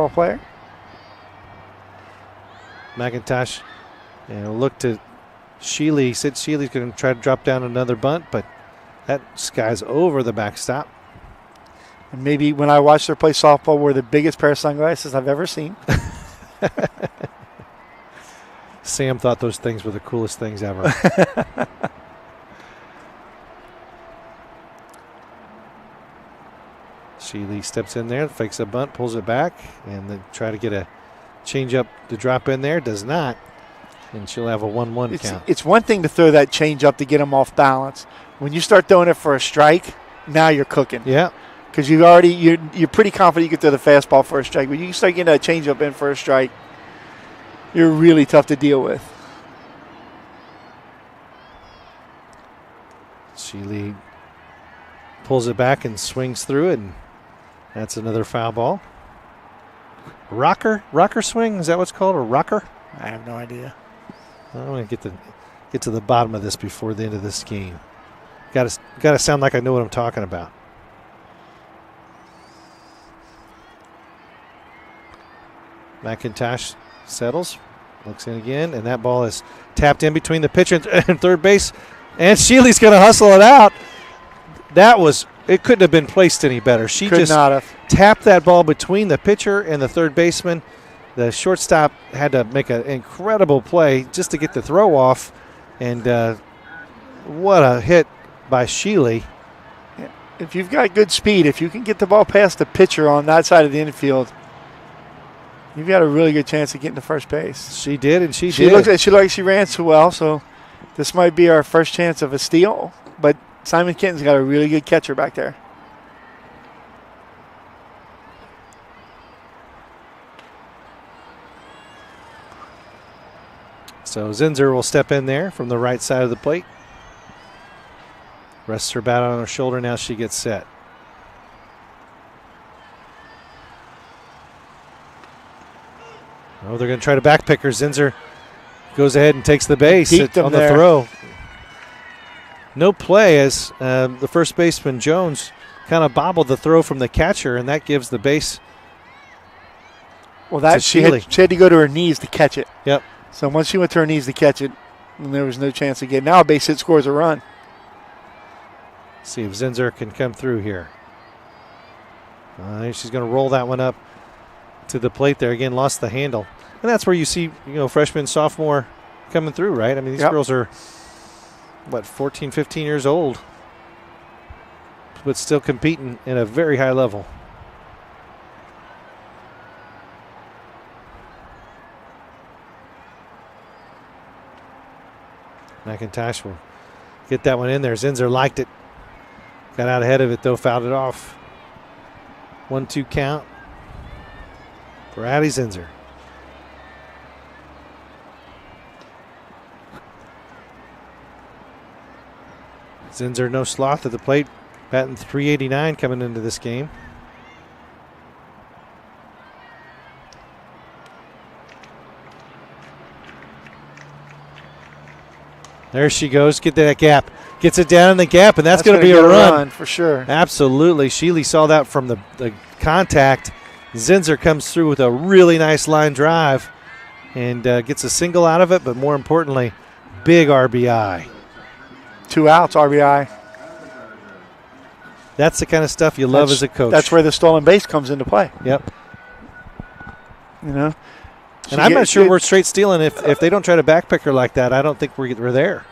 player. McIntosh look to Sheely. Said Sheely's going to try to drop down another bunt, but that skies over the backstop. And maybe when I watched her play softball, wore the biggest pair of sunglasses I've ever seen. Sam thought those things were the coolest things ever. Sheely steps in there, fakes a bunt, pulls it back, and then try to get a change-up to drop in there. Does not. And she'll have a 1-1 count. It's one thing to throw that change-up to get them off balance. When you start throwing it for a strike, now you're cooking. Yeah. Because you're pretty confident you can throw the fastball for a strike. When you start getting that change-up in for a strike, you're really tough to deal with. Sheely pulls it back and swings through it, and that's another foul ball. Rocker swing, is that what's called, a rocker? I have no idea. I want to get to the bottom of this before the end of this game. Got to sound like I know what I'm talking about. McIntosh settles, looks in again, and that ball is tapped in between the pitcher and third base, and Sheely's going to hustle it out. It couldn't have been placed any better. She Could just not have. tapped that ball between the pitcher and the third baseman. The shortstop had to make an incredible play just to get the throw off, And what a hit by Sheely. If you've got good speed, if you can get the ball past the pitcher on that side of the infield, you've got a really good chance of getting to first base. She did, and she She did. looked like she ran so well, so this might be our first chance of a steal. But Simon Kenton's got a really good catcher back there. So Zinser will step in there from the right side of the plate. Rests her bat on her shoulder. Now she gets set. Oh, they're going to try to backpick her. Zinser goes ahead and takes the base on the throw. No play as the first baseman, Jones, kind of bobbled the throw from the catcher, and that gives the base. Well, that she had to go to her knees to catch it. Yep. So once she went to her knees to catch it, and there was no chance again. Now a base hit scores a run. See if Zinser can come through here. She's going to roll that one up to the plate there. Again, lost the handle. And that's where you see, freshman, sophomore coming through, right? I mean, these girls are, 14, 15 years old, but still competing at a very high level. McIntosh will get that one in there. Zinser liked it. Got out ahead of it, though, fouled it off. 1-2 count for Addie Zinser. Zinser, no sloth at the plate, batting .389 coming into this game. There she goes. Get that gap. Gets it down in the gap, and that's going to be a run. For sure. Absolutely. Sheely saw that from the contact. Zinser comes through with a really nice line drive and gets a single out of it, but more importantly, big RBI. 2 outs, RBI. That's the kind of stuff you love as a coach. That's where the stolen base comes into play. Yep. And I'm not sure we're straight stealing if they don't try to backpick her like that. I don't think we're there.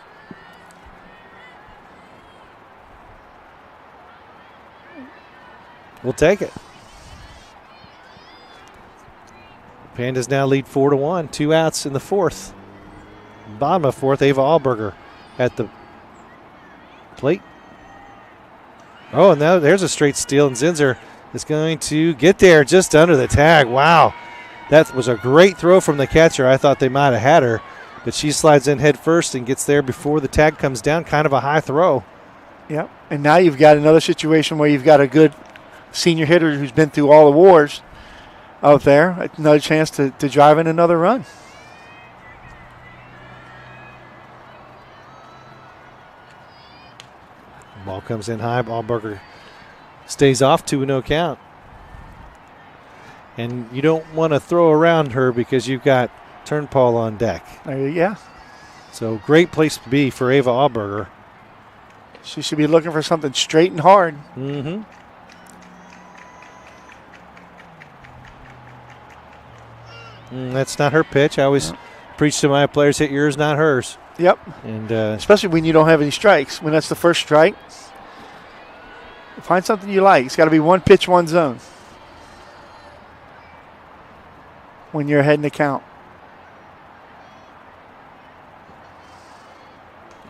We'll take it. Pandas now lead 4-1. 2 outs in the fourth. Bottom of fourth, Ava Allberger at the plate. Oh, and now there's a straight steal, and Zinser is going to get there just under the tag. Wow. That was a great throw from the catcher. I thought they might have had her, but she slides in head first and gets there before the tag comes down. Kind of a high throw. Yep. And now you've got another situation where you've got a good senior hitter who's been through all the wars out there. Another chance to drive in another run. Ball comes in high. Allberger stays off, 2-0 count. And you don't want to throw around her because you've got Turnpole on deck. Yeah. So great place to be for Ava Allberger. She should be looking for something straight and hard. Mm-hmm. That's not her pitch. I always preach to my players, hit yours, not hers. Yep. And especially when you don't have any strikes. When that's the first strike, find something you like. It's got to be one pitch, one zone. When you're ahead in the count.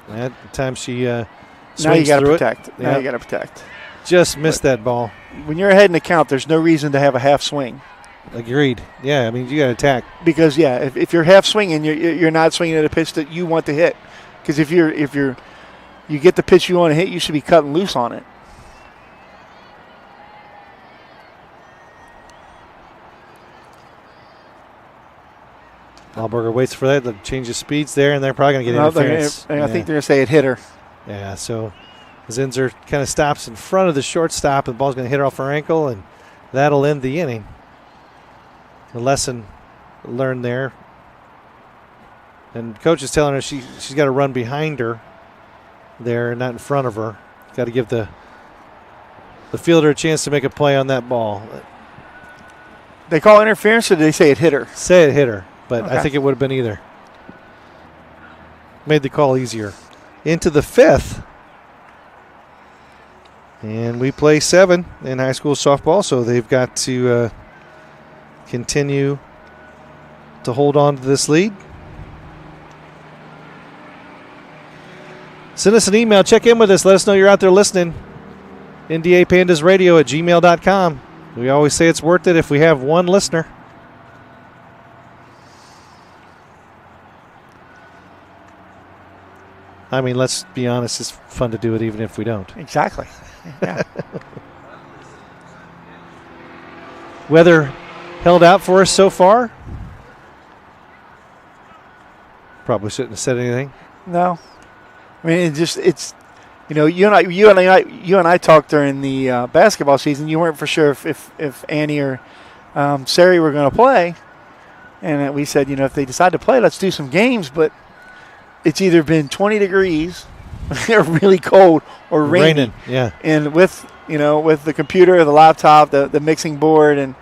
At the time she swings now you got to protect. Yep. Now you got to protect. Just missed that ball. When you're ahead in the count, there's no reason to have a half swing. Agreed. Yeah, I mean, you got to attack. Because, if you're half swinging, you're not swinging at a pitch that you want to hit. Because if you get the pitch you want to hit, you should be cutting loose on it. Allberger waits for that to change the speeds there, and they're probably going to get interference. I think they're going to say it hit her. Yeah, so Zinser kind of stops in front of the shortstop, and the ball's going to hit her off her ankle, and that'll end the inning. The lesson learned there. And coach is telling her she's got to run behind her there and not in front of her. Got to give the fielder a chance to make a play on that ball. They call interference, or did they say it hit her? Say it hit her, but okay. I think it would have been either. made the call easier. Into the 5th. And we play 7 in high school softball, so they've got to continue to hold on to this lead. Send us an email. Check in with us. Let us know you're out there listening. NDAPandasRadio@gmail.com. We always say it's worth it if we have one listener. I mean, let's be honest. It's fun to do it even if we don't. Exactly. Yeah. Weather held out for us so far. Probably shouldn't have said anything. No. I mean, it's you and I talked during the basketball season. You weren't for sure if Annie or Sari were going to play, and we said, if they decide to play, let's do some games. But it's either been 20 degrees, or really cold, or raining. Yeah. And with the computer, the laptop, the mixing board, and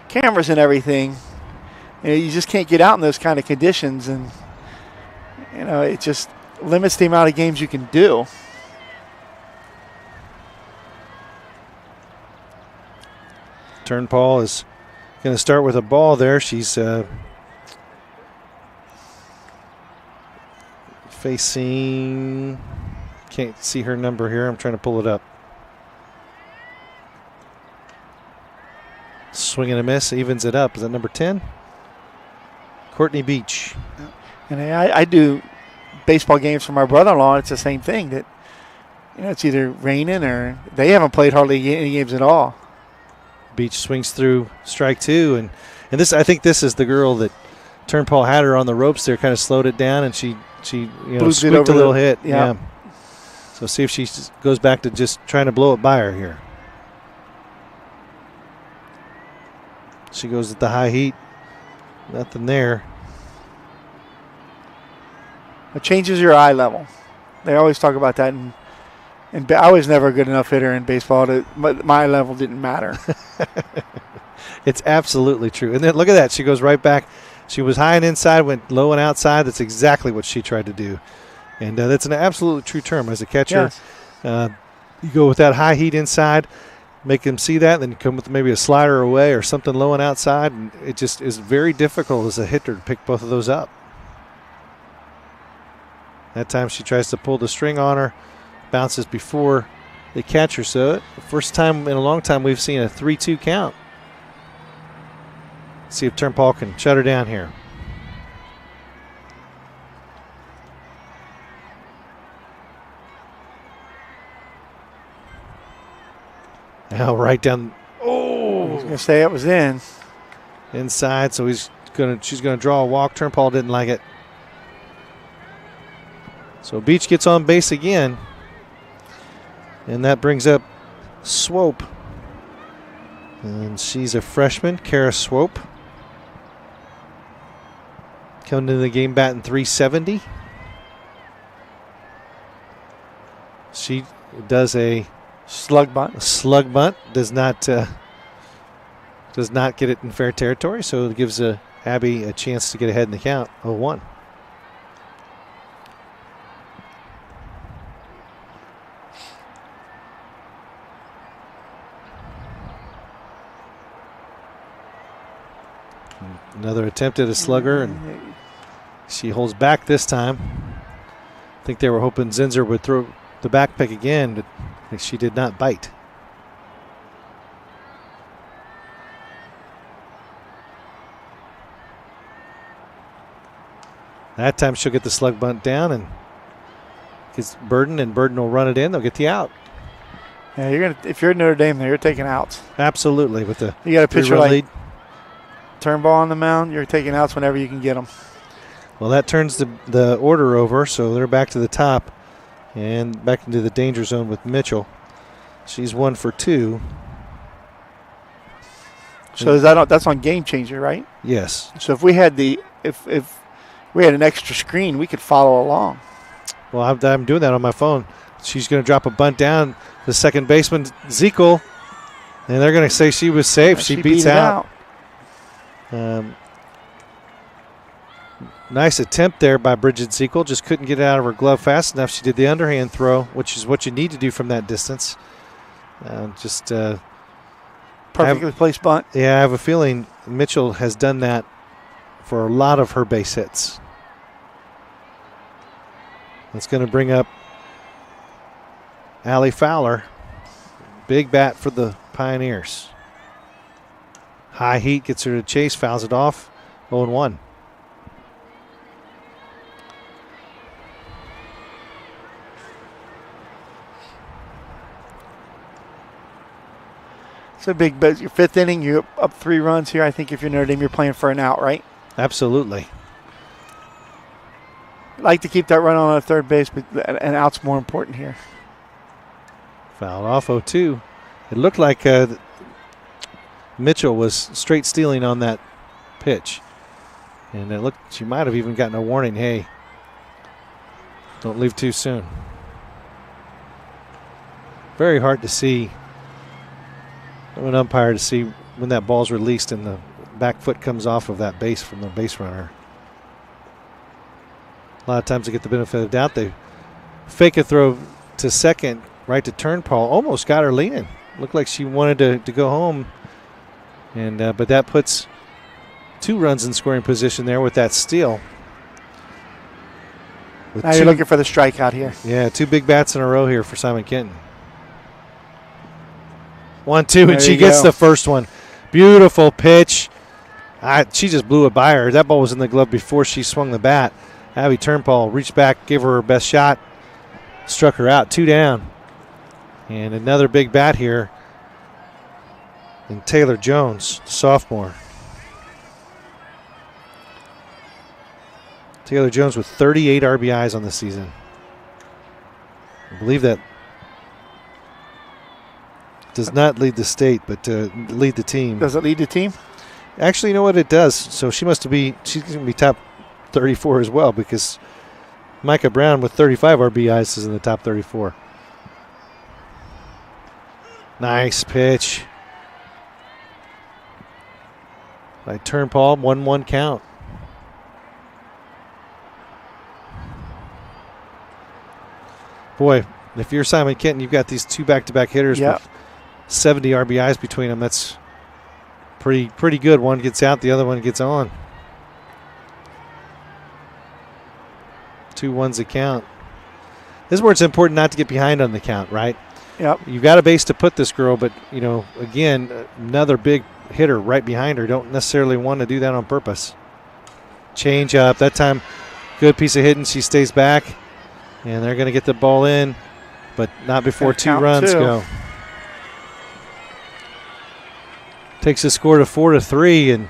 cameras and everything, you just can't get out in those kind of conditions, and it just limits the amount of games you can do. Turnpal is going to start with a ball there. She's facing, can't see her number here. I'm trying to pull it up. Swing and a miss, evens it up. Is that number 10? Courtney Beach. And I do baseball games for my brother-in-law. It's the same thing, that it's either raining or they haven't played hardly any games at all. Beach swings through strike 2, and this, I think this is the girl that Turnpal had her on the ropes there, kind of slowed it down, and she squeaked a little hit. Yeah. So see if she goes back to just trying to blow it by her here. She goes at the high heat. Nothing there. It changes your eye level. They always talk about that, and I was never a good enough hitter in baseball. My eye level didn't matter. It's absolutely true. And then look at that. She goes right back. She was high and inside, went low and outside. That's exactly what she tried to do. And that's an absolutely true term. As a catcher, yes. You go with that high heat inside, make them see that, then you come with maybe a slider away or something low and outside, and it just is very difficult as a hitter to pick both of those up. That time she tries to pull the string on her, bounces before they catch her. So the first time in a long time we've seen a 3-2 count. See if Turnpal can shut her down here. Now right down. Oh, I was going to say it was in. Inside, so she's going to draw a walk. Turnpal didn't like it. So Beach gets on base again. And that brings up Swope. And she's a freshman, Kara Swope. Coming into the game batting .370. She does a slug bunt. Slug bunt does not get it in fair territory, so it gives Abby a chance to get ahead in the count, 0-1. Another attempt at a slugger, and she holds back this time. I think they were hoping Zinser would throw the back pick again, but she did not bite. That time she'll get the slug bunt down and gets Burden, and Burden will run it in. They'll get the out. Yeah, if you're Notre Dame, you're taking outs. Absolutely, with the you got a pitcher like lead. Turnball on the mound, you're taking outs whenever you can get them. Well, that turns the order over, so they're back to the top and back into the danger zone with Mitchell. She's 1 for 2. So that's on Game Changer, right? Yes. So if we had if we had an extra screen, we could follow along. Well, I'm doing that on my phone. She's going to drop a bunt down. The second baseman, Zekel, and they're going to say she was safe. She beats out. Nice attempt there by Bridget Zekel. Just couldn't get it out of her glove fast enough. She did the underhand throw, which is what you need to do from that distance. Perfectly placed bunt. Yeah, I have a feeling Mitchell has done that for a lot of her base hits. That's going to bring up Allie Fowler. Big bat for the Pioneers. High heat gets her to chase, fouls it off. 0-1. It's a big bet. Your 5th inning, you're up 3 runs here. I think if you're Notre Dame, you're playing for an out, right? Absolutely. Like to keep that run on third base, but an out's more important here. Fouled off 0-2. It looked like Mitchell was straight stealing on that pitch. And it looked she might have even gotten a warning, hey, don't leave too soon. Very hard to see. An umpire to see when that ball's released and the back foot comes off of that base from the base runner. A lot of times they get the benefit of the doubt. They fake a throw to second, right to Turnpal. Almost got her leaning. Looked like she wanted to go home. And but that puts 2 runs in scoring position there with that steal. Now you're looking for the strikeout here. Yeah, 2 big bats in a row here for Simon Kenton. 1-2, and she gets the first one. Beautiful pitch. She just blew it by her. That ball was in the glove before she swung the bat. Abby Turnpal reached back, gave her best shot, struck her out. 2 down. And another big bat here. And Taylor Jones, sophomore. Taylor Jones with 38 RBIs on the season. I believe that does not lead the state, but lead the team. Does it lead the team? Actually, you know what? It does. So she's going to be top 34 as well, because Micah Brown with 35 RBIs is in the top 34. Nice pitch by Turnpal. 1-1 count. Boy, if you're Simon Kenton, you've got these 2 back-to-back hitters with 70 RBIs between them. That's pretty good. One gets out, the other one gets on. 2-1's a count. This is where it's important not to get behind on the count, right? Yep. You've got a base to put this girl, but, again, another big hitter right behind her. Don't necessarily want to do that on purpose. Change up. That time, good piece of hitting. She stays back, and they're going to get the ball in, but not before 2 runs go. Takes the score to 4-3, and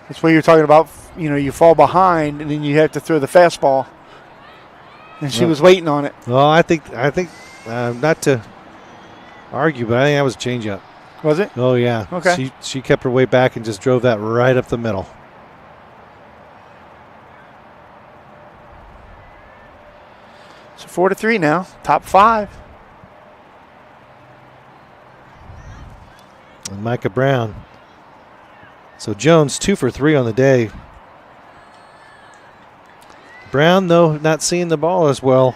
that's what you're talking about. You fall behind, and then you have to throw the fastball. And she was waiting on it. Well, I think not to argue, but I think that was a changeup. Was it? Oh yeah. Okay. She kept her way back and just drove that right up the middle. So 4-3 now. Top 5. And Micah Brown. So Jones 2 for 3 on the day. Brown, though, not seeing the ball as well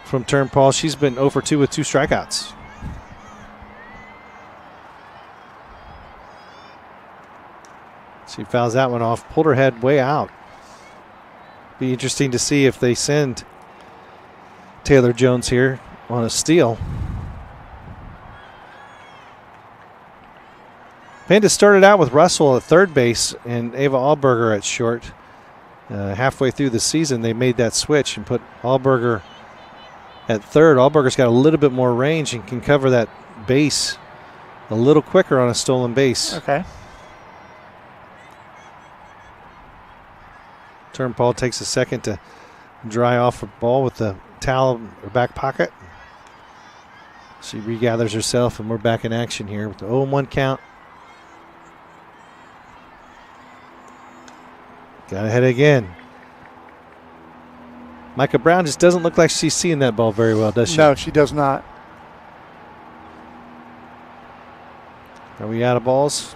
from Turnpal. She's been 0 for 2 with 2 strikeouts. She fouls that one off, pulled her head way out. Be interesting to see if they send Taylor Jones here on a steal. Pandas started out with Russell at third base and Ava Allberger at short. Halfway through the season, they made that switch and put Allberger at third. Allberger's got a little bit more range and can cover that base a little quicker on a stolen base. Okay. Turnpal takes a second to dry off a ball with the towel in her back pocket. She regathers herself, and we're back in action here with the 0-1 count. Got ahead again. Micah Brown just doesn't look like she's seeing that ball very well, does she? No, she does not. Are we out of balls?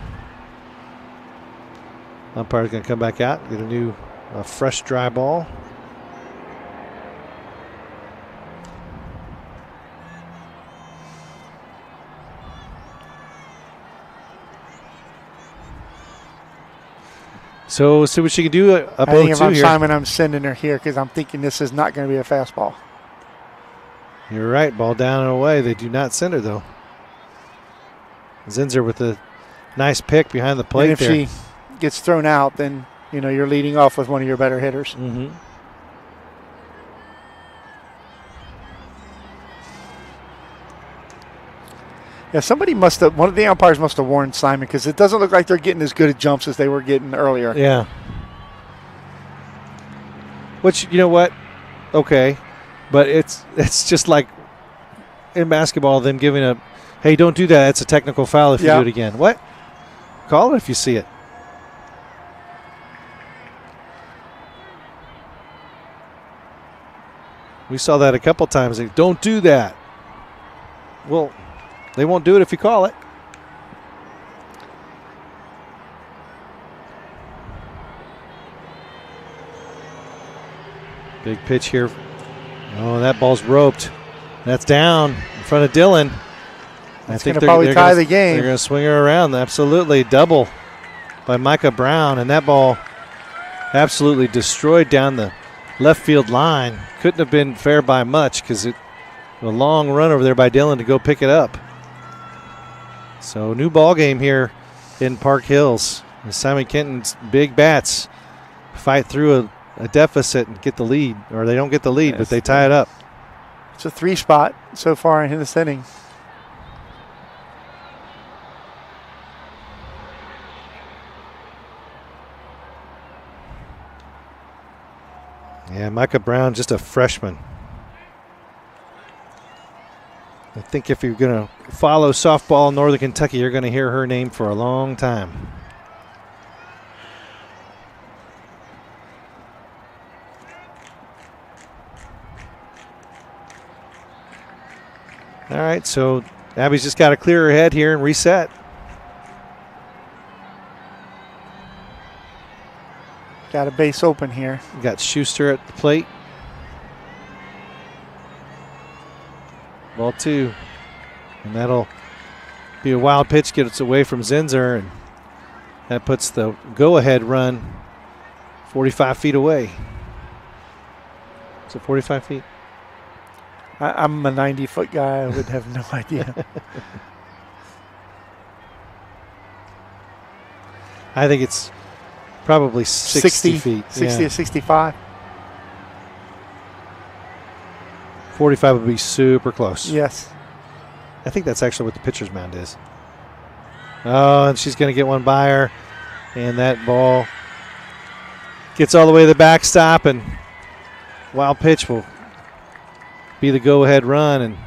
Umpire's going to come back out, get a fresh dry ball. So see what she can do up I think if 0-2 I'm here. Simon, I'm sending her here because I'm thinking this is not going to be a fastball. You're right. Ball down and away. They do not send her, though. Zinser with a nice pick behind the plate and if she gets thrown out, then you're leading off with one of your better hitters. Mm-hmm. Yeah, one of the umpires must have warned Simon because it doesn't look like they're getting as good at jumps as they were getting earlier. Yeah. Which, you know what? Okay. But it's just like in basketball, them giving a, hey, don't do that. It's a technical foul if you do it again. What? Call it if you see it. We saw that a couple times. Like, don't do that. Well, they won't do it if you call it. Big pitch here. Oh, that ball's roped. That's down in front of Dylan. I think they're probably tie the game. They're going to swing her around. Absolutely. Double by Micah Brown. And that ball absolutely destroyed down the left field line. Couldn't have been fair by much because a long run over there by Dylan to go pick it up. So new ball game here in Park Hills. Simon Kenton's big bats fight through a deficit and get the lead. Or they don't get the lead, but they tie it up. It's a 3-spot so far in this inning. Yeah, Micah Brown, just a freshman. I think if you're going to follow softball in Northern Kentucky, you're going to hear her name for a long time. All right, so Abby's just got to clear her head here and reset. Got a base open here. Got Schuster at the plate. Ball 2. And that'll be a wild pitch, gets away from Zinser, and that puts the go-ahead run 45 feet away. Is it 45 feet? I'm a 90-foot guy. I would have no idea. I think it's probably 60 feet. 60 to 65. 45 would be super close. Yes. I think that's actually what the pitcher's mound is. Oh, and she's going to get one by her. And that ball gets all the way to the backstop, and wild pitch will be the go-ahead run. And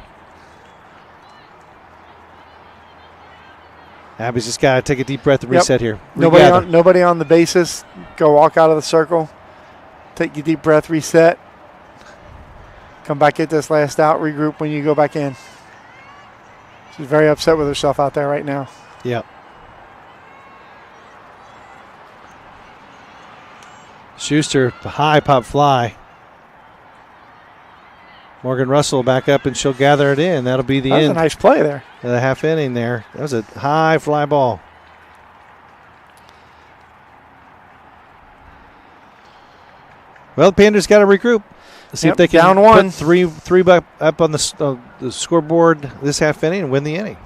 Abby's just got to take a deep breath and reset here. Nobody on the bases. Go walk out of the circle. Take your deep breath, reset. Come back, get this last out, regroup when you go back in. She's very upset with herself out there right now. Yep. Schuster, the high pop fly. Morgan Russell back up, and she'll gather it in. That'll be the end. That was a nice play there. The half inning there. That was a high fly ball. Well, the Panthers got to regroup. See if they can down one. Put three up on the scoreboard this half inning and win the inning.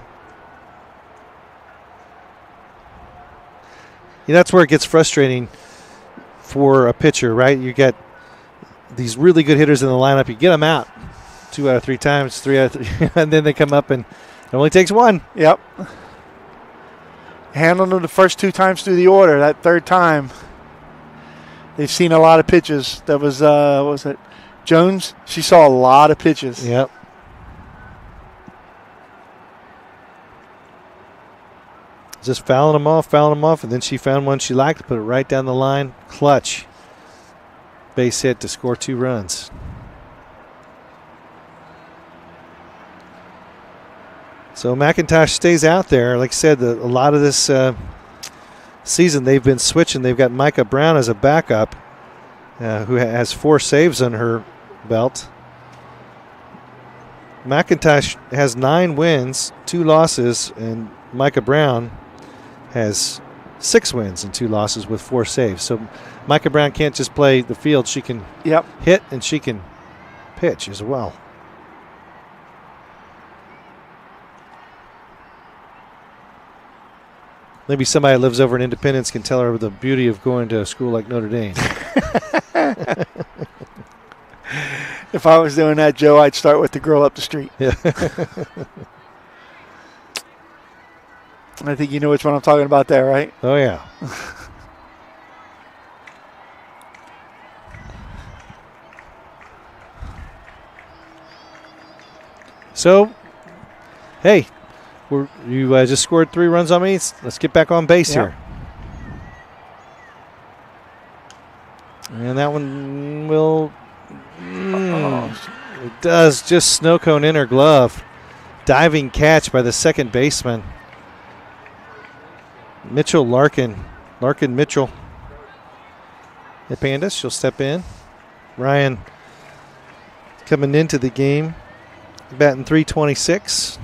Yeah, that's where it gets frustrating for a pitcher, right? You get these really good hitters in the lineup. You get them out 2 out of 3 times, 3 out of 3, and then they come up and it only takes 1. Yep. Handled them the first 2 times through the order. That third time, they've seen a lot of pitches. That was, what was it, Jones? She saw a lot of pitches. Yep. Just fouling them off, and then she found one she liked, put it right down the line. Clutch. Base hit to score 2 runs. So McIntosh stays out there. Like I said, a lot of this season they've been switching. They've got Micah Brown as a backup, who has 4 saves on her belt. McIntosh has 9 wins, 2 losses, and Micah Brown has 6 wins and 2 losses with 4 saves. So Micah Brown can't just play the field. She can hit and she can pitch as well. Maybe somebody that lives over in Independence can tell her the beauty of going to a school like Notre Dame. If I was doing that, Joe, I'd start with the girl up the street. Yeah. I think you know which one I'm talking about there, right? Oh, yeah. So, hey, you just scored 3 runs on me. Let's get back on base here. And that one will... it does. Just snow cone in her glove. Diving catch by the second baseman. Mitchell Larkin Mitchell. The Pandas, she'll step in. Ryan coming into the game, batting .326.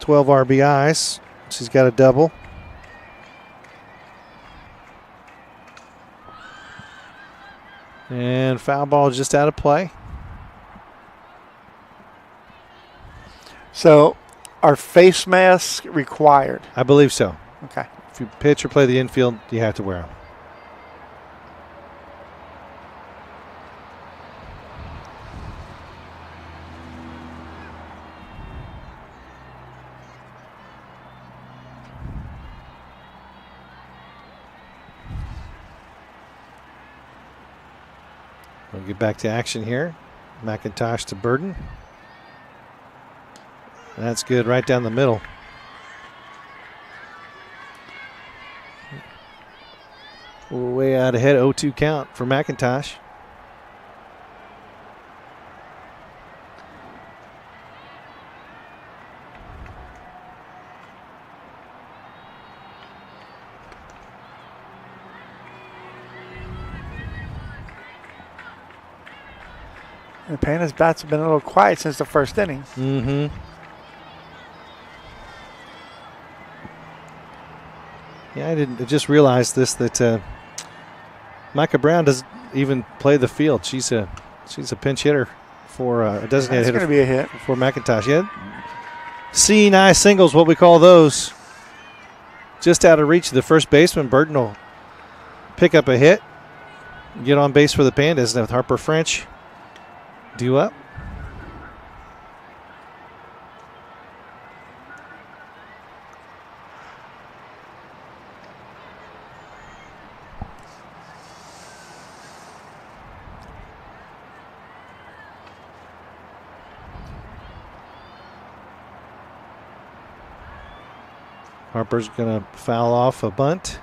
12 RBIs. She's got a double. And foul ball just out of play. So, are face masks required? I believe so. Okay. If you pitch or play the infield, you have to wear them. We'll get back to action here. McIntosh to Burden. That's good right down the middle. We're way out ahead, 0-2 count for McIntosh. The Pandas' bats have been a little quiet since the first inning. Mm-hmm. Yeah, I just realized this, that Micah Brown doesn't even play the field. She's a pinch hitter for a designated hitter. It's going to be a hit for McIntosh. Yeah, C&I singles, what we call those. Just out of reach of the first baseman. Burton will pick up a hit, get on base for the Pandas. And with Harper French due up. Harper's going to foul off a bunt.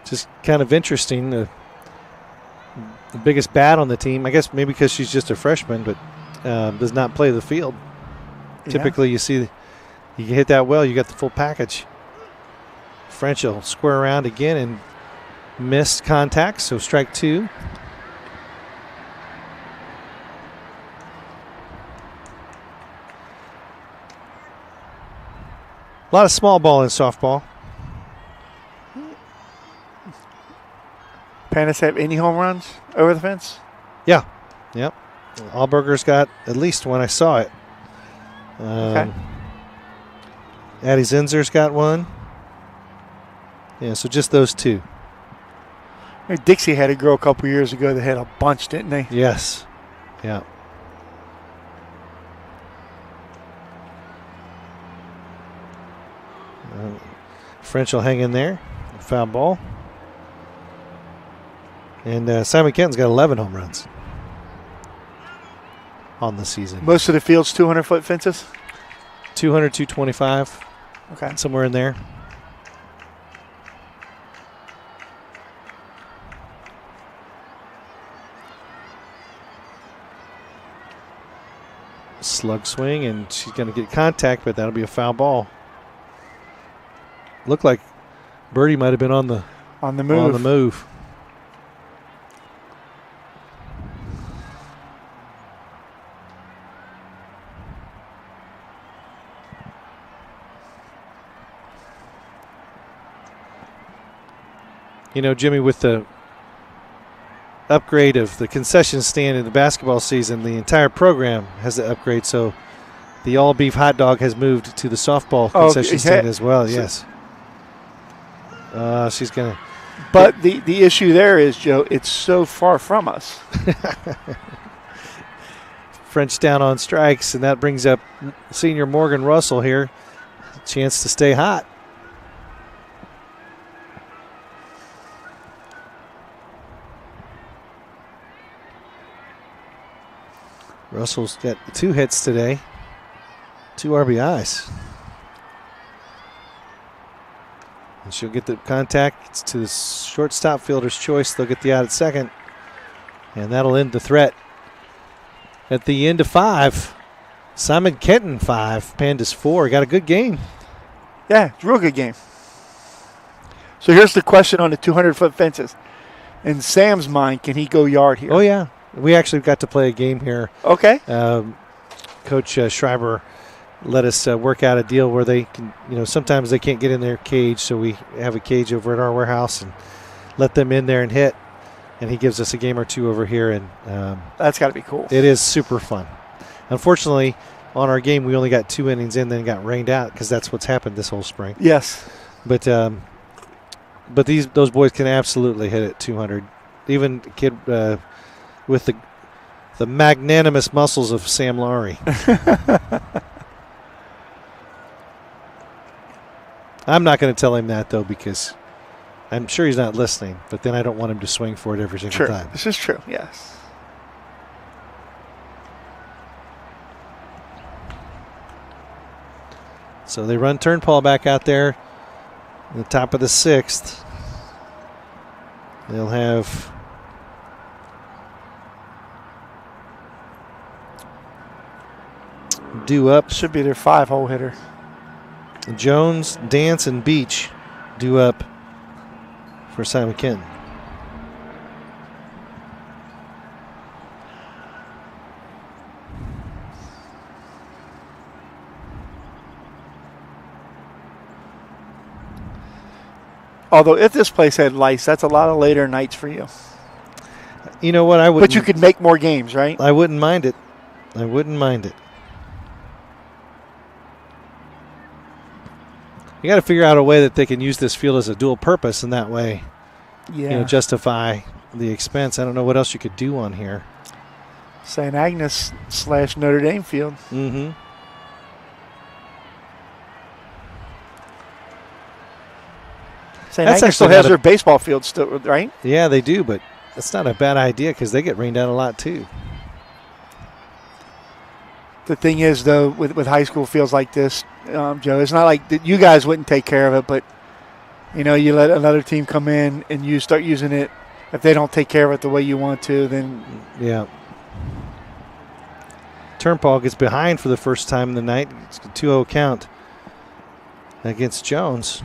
Just kind of interesting. The biggest bat on the team, I guess maybe because she's just a freshman, but does not play the field. Yeah. Typically, you see, you hit that well, you got the full package. French will square around again and missed contact, so strike 2. A lot of small ball in softball. Pandas have any home runs over the fence? Yeah. Yep. Allberger's got at least one. I saw it. Okay. Addie Zinzer's got one. Yeah, so just those 2. Dixie had a girl a couple years ago that had a bunch, didn't they? Yes. Yeah. French will hang in there. Foul ball. And Simon Kenton's got 11 home runs. on the season. Most of the field's 200-foot fences? 200, 225, Okay. somewhere in there. Slug swing, and she's going to get contact, but that'll be a foul ball. Looked like Birdie might have been on the move. You know, Jimmy, with the upgrade of the concession stand in the basketball season, the entire program has the upgrade. So the all beef hot dog has moved to the softball concession stand as well. Yes. She's going to. But the issue there is, Joe, it's so far from us. French down on strikes, and that brings up senior Morgan Russell here. Chance to stay hot. Russell's got 2 hits today, 2 RBIs. And she'll get the contact. It's to the shortstop fielder's choice. They'll get the out at second. And that'll end the threat. At the end of 5, Simon Kenton 5, Pandas 4. Got a good game. Yeah, it's a real good game. So here's the question on the 200-foot fences. In Sam's mind, can he go yard here? Oh, yeah. We actually got to play a game here. Okay. Coach Schreiber let us work out a deal where they can, sometimes they can't get in their cage, so we have a cage over at our warehouse and let them in there and hit. And he gives us a game or two over here, and that's got to be cool. It is super fun. Unfortunately, on our game, we only got 2 innings in, then got rained out because that's what's happened this whole spring. Yes. But those boys can absolutely hit it 200. Even a kid with the magnanimous muscles of Sam Lowry. I'm not going to tell him that, though, because I'm sure he's not listening, but then I don't want him to swing for it every single time. This is true, yes. So they run Turnpal back out there in the top of the 6th. They'll have due up. Should be their 5-hole hitter. Jones, Dance, and Beach due up for Simon Kenton. Although if this place had lights, that's a lot of later nights for you. You know what? But you could make more games, right? I wouldn't mind it. I wouldn't mind it. You got to figure out a way that they can use this field as a dual purpose, and that way, justify the expense. I don't know what else you could do on here. St. Agnes / Notre Dame field. Mm-hmm. St. Agnes still has their baseball field, still, right? Yeah, they do, but that's not a bad idea because they get rained out a lot too. The thing is, though, with high school fields like this, Joe, it's not like you guys wouldn't take care of it, but, you let another team come in and you start using it. If they don't take care of it the way you want to, then... Yeah. Turnpal gets behind for the first time in the night. It's a 2-0 count against Jones.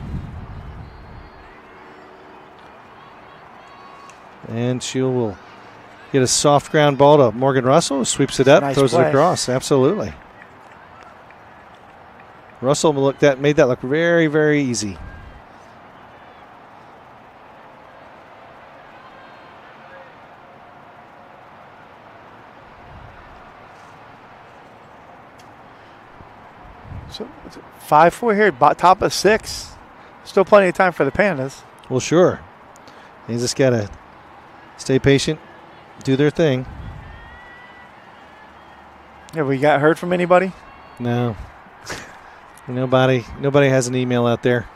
And she will get a soft ground ball to Morgan Russell, sweeps it up, throws it across. Absolutely. Russell made that look very, very easy. So 5-4 here, top of 6. Still plenty of time for the Pandas. Well, sure. They just got to stay patient, do their thing. Have we heard from anybody? No. Nobody has an email out there.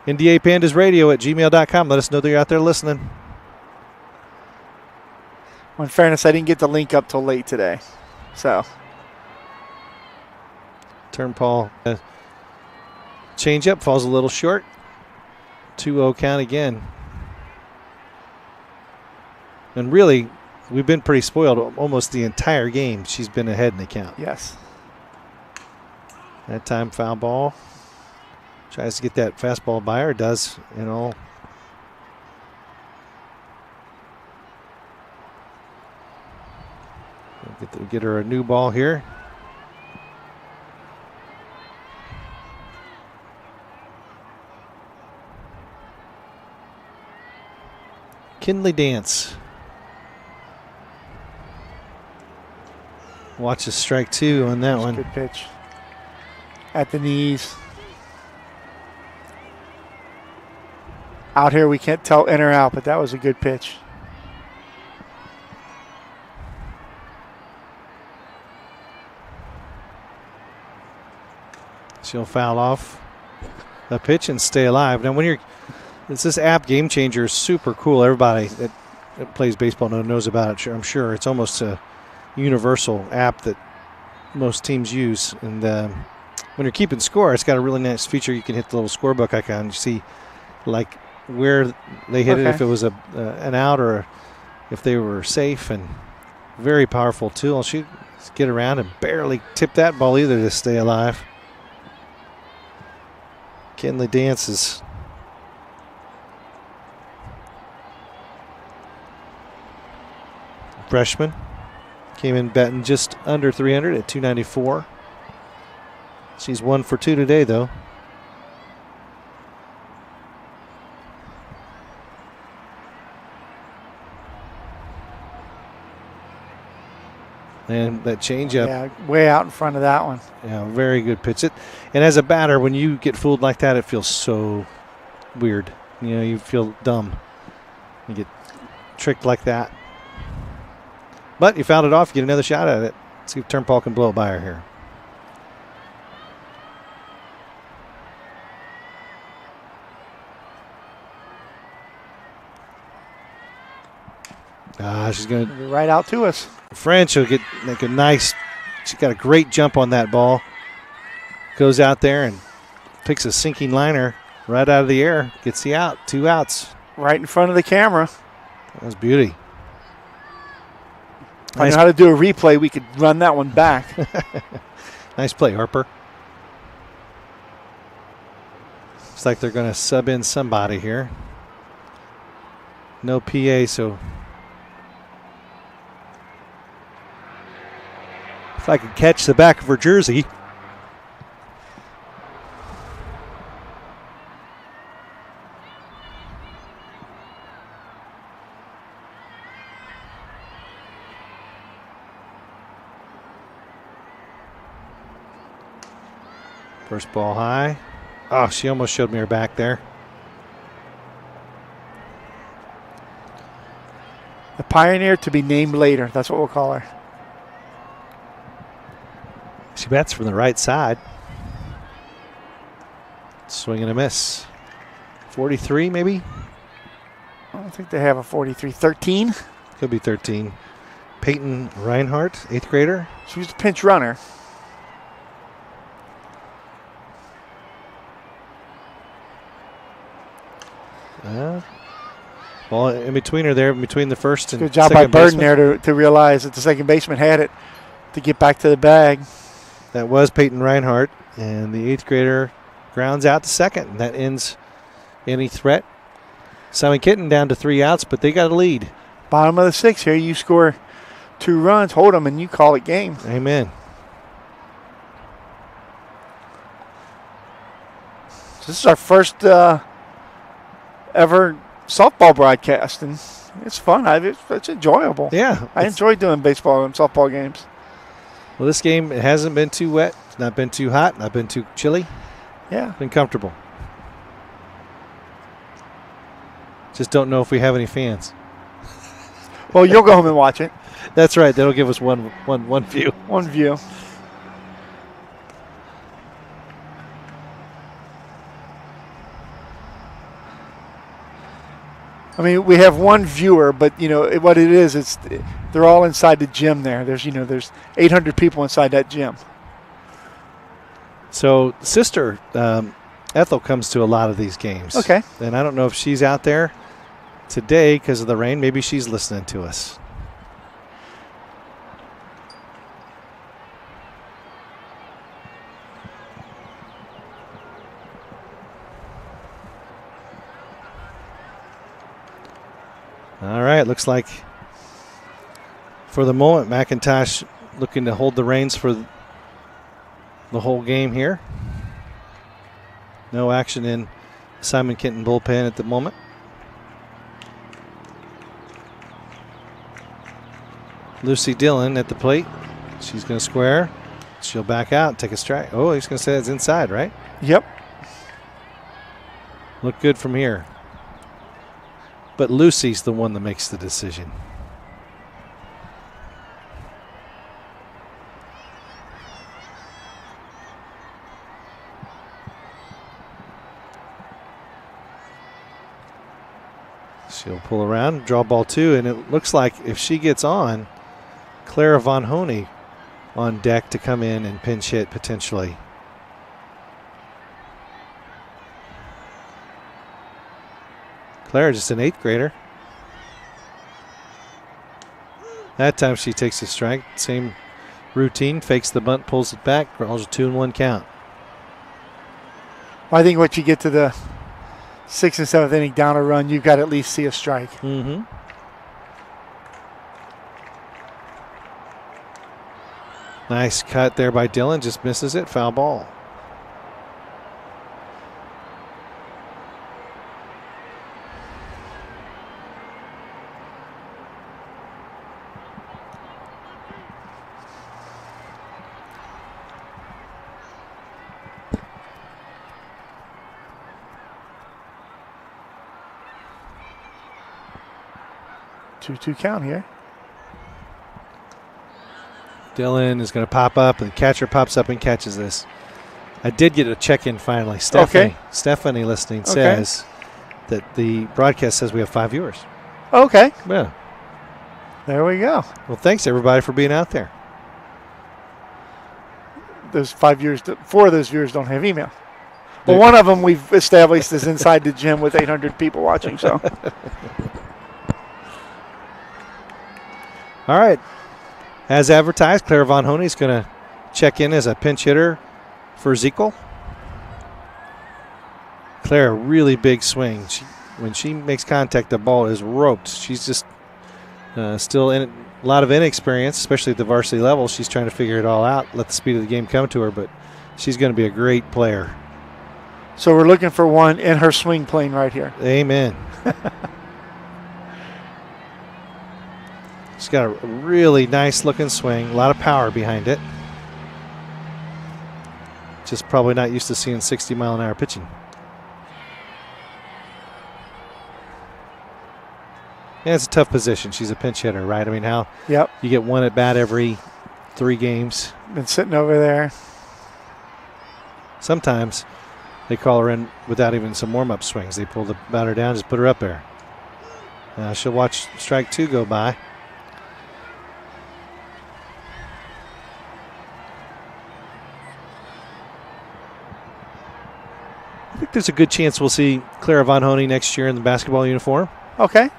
NDA Pandas Radio at gmail.com. Let us know that you're out there listening. Well, in fairness, I didn't get the link up till late today. So Turnbull change up, falls a little short. 2-0 count again. And really, we've been pretty spoiled almost the entire game. She's been ahead in the count. yes. That time foul ball. Tries to get that fastball by her. Does, you know. Get her a new ball here. Kinley Dance. Watch a strike 2 on that one. Good pitch. At the knees. Out here, we can't tell in or out, but that was a good pitch. She'll foul off a pitch and stay alive. Now, this app Game Changer is super cool. Everybody that plays baseball knows about it. I'm sure it's almost a universal app that most teams use. And when you're keeping score, it's got a really nice feature. You can hit the little scorebook icon. You see, like, where they hit it, if it was an out or if they were safe, and very powerful tool. She get around and barely tip that ball either to stay alive. Kinley dances. Freshman came in batting just under 300 at 294. She's 1 for 2 today, though. And that changeup. Yeah, way out in front of that one. Yeah, very good pitch. And as a batter, when you get fooled like that, it feels so weird. You know, you feel dumb. You get tricked like that. But you fouled it off. You get another shot at it. See if Turnbull can blow it by her here. She's going to right out to us. French will make a nice. She got a great jump on that ball. Goes out there and picks a sinking liner right out of the air. Gets the out. 2 outs. Right in front of the camera. That was beauty. If I know how to do a replay, we could run that one back. Nice play, Harper. Looks like they're going to sub in somebody here. No PA, so if I could catch the back of her jersey. First ball high. Oh, she almost showed me her back there. The Pioneer to be named later. That's what we'll call her. She bats from the right side. Swing and a miss. 43 maybe? I don't think they have a 43. 13? Could be 13. Peyton Reinhardt, 8th grader. She was a pinch runner. Ball in between her there, between the first and good job by second Burden baseman. there to realize that the second baseman had it to get back to the bag. That was Peyton Reinhardt, and the 8th grader grounds out to second, and that ends any threat. Simon Kenton down to 3 outs, but they got a lead. Bottom of the 6th here, you score 2 runs, hold them, and you call it game. Amen. So this is our first ever softball broadcast, and it's fun. It's enjoyable. Yeah. I enjoy doing baseball and softball games. Well, this game, it hasn't been too wet. It's not been too hot. Not been too chilly. Yeah. Been comfortable. Just don't know if we have any fans. Well, you'll go home and watch it. That's right. That'll give us one view. One view. I mean, we have one viewer, but you know what it is. It's They're all inside the gym there. There's 800 people inside that gym. So sister Ethel comes to a lot of these games. Okay. And I don't know if she's out there today because of the rain. Maybe she's listening to us. All right, looks like for the moment, McIntosh looking to hold the reins for the whole game here. No action in Simon Kenton bullpen at the moment. Lucy Dillon at the plate. She's going to square. She'll back out, take a strike. Oh, he's going to say it's inside, right? Yep. Look good from here. But Lucy's the one that makes the decision. She'll pull around, draw ball 2, and it looks like if she gets on, Clara Von Honey on deck to come in and pinch hit potentially. Clara just an 8th grader. That time she takes a strike. Same routine, fakes the bunt, pulls it back, draws a 2-1 count. I think once you get to the 6th and 7th inning down a run, you've got to at least see a strike. Mm-hmm. Nice cut there by Dillon. Just misses it. Foul ball. Two count here. Dillon is going to pop up, and the catcher pops up and catches this. I did get a check-in finally. Stephanie listening says that the broadcast says we have 5 viewers. Okay. Yeah. There we go. Well, thanks, everybody, for being out there. Those 5 viewers, 4 of those viewers don't have email. Well, one of them we've established is inside the gym with 800 people watching, so. All right. As advertised, Clara Von Honey is going to check in as a pinch hitter for Zekel. Clara, really big swing. When she makes contact, the ball is roped. She's just still in a lot of inexperience, especially at the varsity level. She's trying to figure it all out, let the speed of the game come to her, but she's going to be a great player. So we're looking for one in her swing plane right here. Amen. She's got a really nice looking swing, a lot of power behind it. Just probably not used to seeing 60-mile-an-hour pitching. Yeah, it's a tough position. She's a pinch hitter, right? I mean, how Yep. You get one at bat every 3 games. Been sitting over there. Sometimes they call her in without even some warm-up swings. They pull the batter down, just put her up there. She'll watch strike 2 go by. I think there's a good chance we'll see Clara Von Honey next year in the basketball uniform. Okay.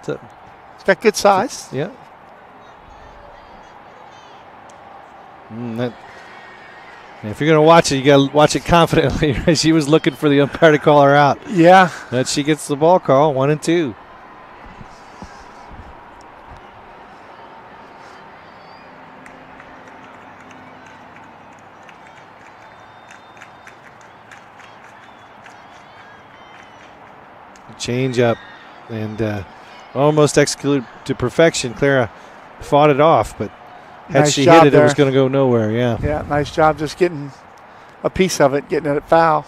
It's got good size. Yeah. If you're going to watch it, you got to watch it confidently. She was looking for the umpire to call her out. Yeah. But she gets the ball call, 1-2. Change up and almost executed to perfection. Clara fought it off, but had Nice she job hit it, there. it was going to go nowhere. Yeah. Yeah, nice job just getting a piece of it, getting it at foul.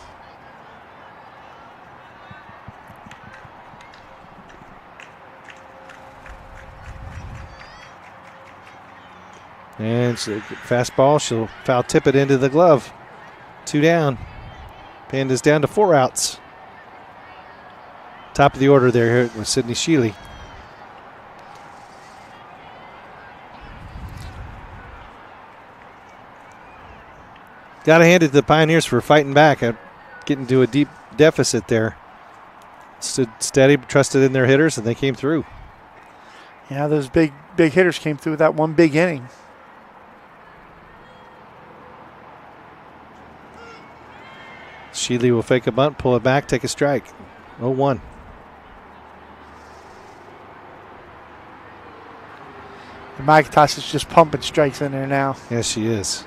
And fastball, she'll foul tip it into the glove. 2 down. Panda's down to 4 outs. Top of the order there here with Sydney Shealy. got to hand it to the Pioneers for fighting back, getting to a deep deficit there. Stood steady, trusted in their hitters, and they came through. Yeah, those big hitters came through that one big inning. Sheely will fake a bunt, pull it back, take a strike. 0-1. And McIntosh is just pumping strikes in there now. Yes, she is.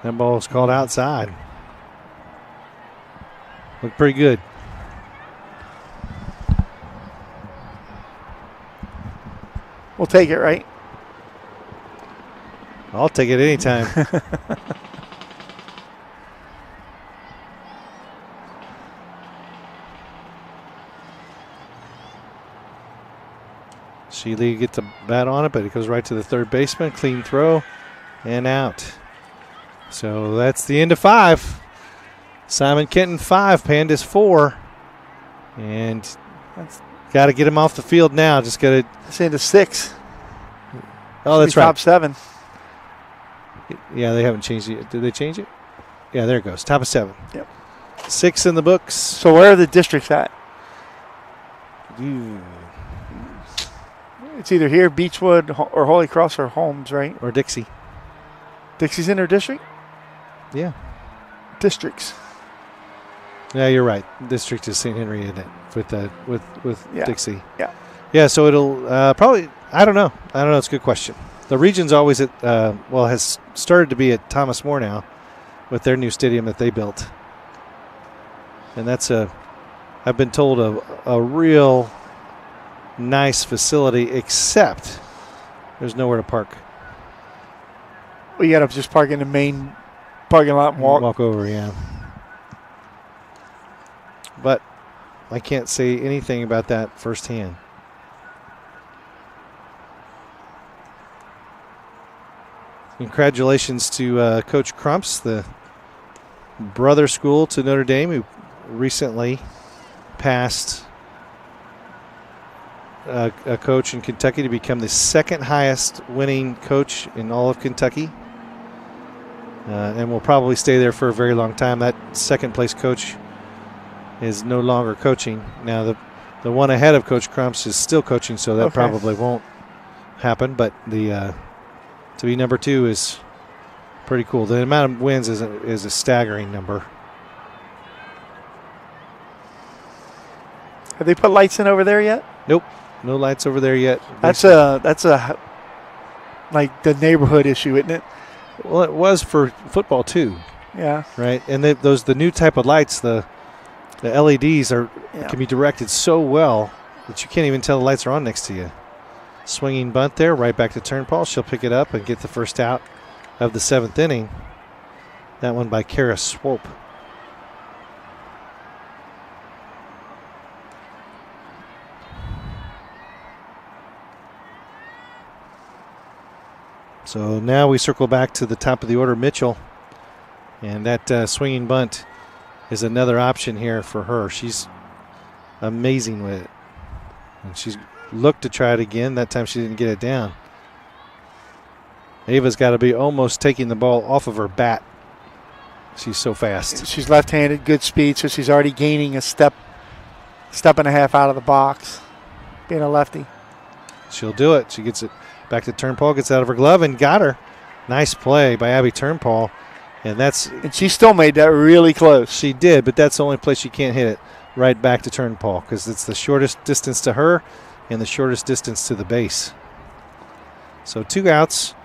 That ball was called outside. Looked pretty good. We'll take it, right? I'll take it anytime. Sheely gets a bat on it, but it goes right to the third baseman. Clean throw and out. So that's the end of 5. Simon Kenton 5, Pandas 4. And got to get him off the field now. Just got to. It's into 6. Oh, that's right. Top 7. Yeah, they haven't changed it. Did they change it? Yeah, there it goes. Top of 7. Yep. 6 in the books. So where are the districts at? It's either here, Beechwood, or Holy Cross, or Holmes, right? Or Dixie. Dixie's in their district? Yeah. Districts. Yeah, you're right. District is St. Henry in it with Yeah. Dixie. Yeah. Yeah, so it'll probably, I don't know. It's a good question. The region's always at, has started to be at Thomas More now with their new stadium that they built. And that's I've been told, a real nice facility, except there's nowhere to park. Well, you got to just park in the main parking lot and walk. Walk over, yeah. But I can't say anything about that firsthand. Congratulations to Coach Crumps, the brother school to Notre Dame, who recently passed a coach in Kentucky to become the second highest winning coach in all of Kentucky. And will probably stay there for a very long time. That second place coach is no longer coaching. Now the one ahead of Coach Crumps is still coaching, so that probably won't happen. But the to be number 2 is pretty cool. The amount of wins is a staggering number. Have they put lights in over there yet? Nope, no lights over there yet. That's a like the neighborhood issue, isn't it? Well, it was for football too. Yeah. Right, and the new type of lights, the LEDs can be directed so well that you can't even tell the lights are on next to you. Swinging bunt there, right back to Turnpole. She'll pick it up and get the first out of the 7th inning. That one by Kara Swope. So now we circle back to the top of the order, Mitchell. And that swinging bunt is another option here for her. She's amazing with it. And she's looked to try it again. That time she didn't get it down. Ava's got to be almost taking the ball off of her bat. She's so fast. She's left-handed, good speed, so she's already gaining a step and a half out of the box, being a lefty. She'll do it. She gets it back to Turnpole, gets out of her glove and got her. Nice play by Abby Turnpole. And she still made that really close. She did, but that's the only place she can't hit it, right back to Turnpole, because it's the shortest distance to her and the shortest distance to the base. So 2 outs.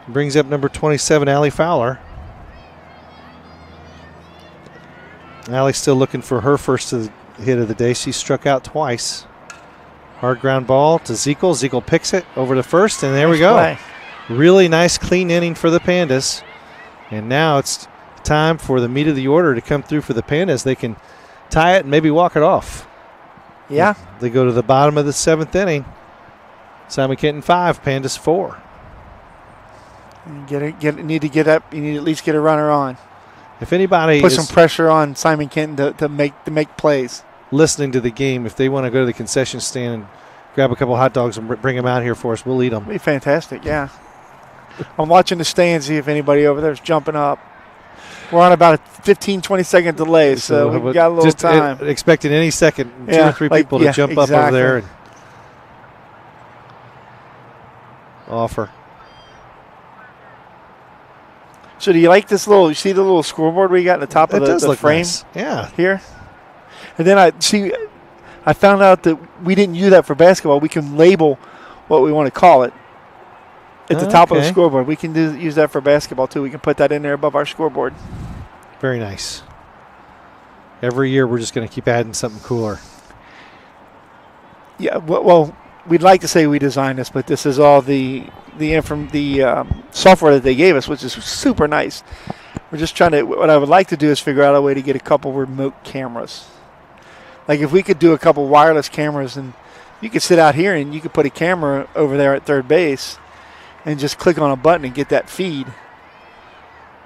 Brings up number 27, Allie Fowler. Allie's still looking for her first hit of the day. She struck out twice. Hard ground ball to Zekel. Zekel picks it over to first, and there we go. Play. Really nice, clean inning for the Pandas. And now it's time for the meat of the order to come through for the Pandas. They can tie it and maybe walk it off. Yeah. They go to the bottom of the 7th inning. Simon Kenton 5, Pandas 4. You need to get up. You need to at least get a runner on. If anybody put some pressure on Simon Kenton to make plays. Listening to the game, if they want to go to the concession stand grab a couple hot dogs and bring them out here for us. We'll eat them. That'd be fantastic, yeah. I'm watching the stand, see if anybody over there is jumping up. We're on about a 15, 20-second delay, so we've got a little time. Expecting any second, 2 or 3 people to jump up over there and offer. So do you like this you see the little scoreboard we got in the top of the frame? Nice. Yeah. Here? And then I found out that we didn't use that for basketball. We can label what we want to call it at the top of the scoreboard. We can use that for basketball, too. We can put that in there above our scoreboard. Very nice. Every year we're just going to keep adding something cooler. Yeah, well, we'd like to say we designed this, but this is all the software that they gave us, which is super nice. We're just trying to – what I would like to do is figure out a way to get a couple remote cameras. Like if we could do a couple wireless cameras, and you could sit out here and you could put a camera over there at third base and just click on a button and get that feed.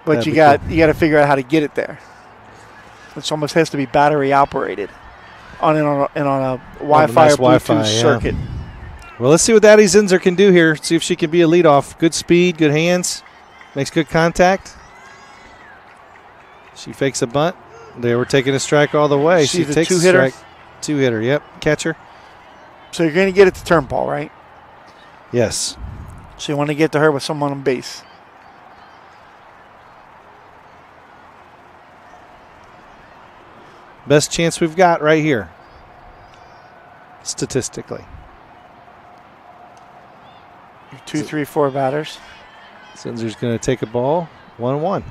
But you got to figure out how to get it there. It almost has to be battery operated on a Wi-Fi or Bluetooth circuit. Well, let's see what Addie Zinser can do here. See if she can be a leadoff. Good speed, good hands, makes good contact. She fakes a bunt. They were taking a strike all the way. She takes a strike. 2-hitter, yep. Catcher. So you're going to get it to Turnbull, right? Yes. So you want to get to her with someone on base. Best chance we've got right here, statistically. 2, 3, 4 batters. Zinser's going to take a ball, 1-1.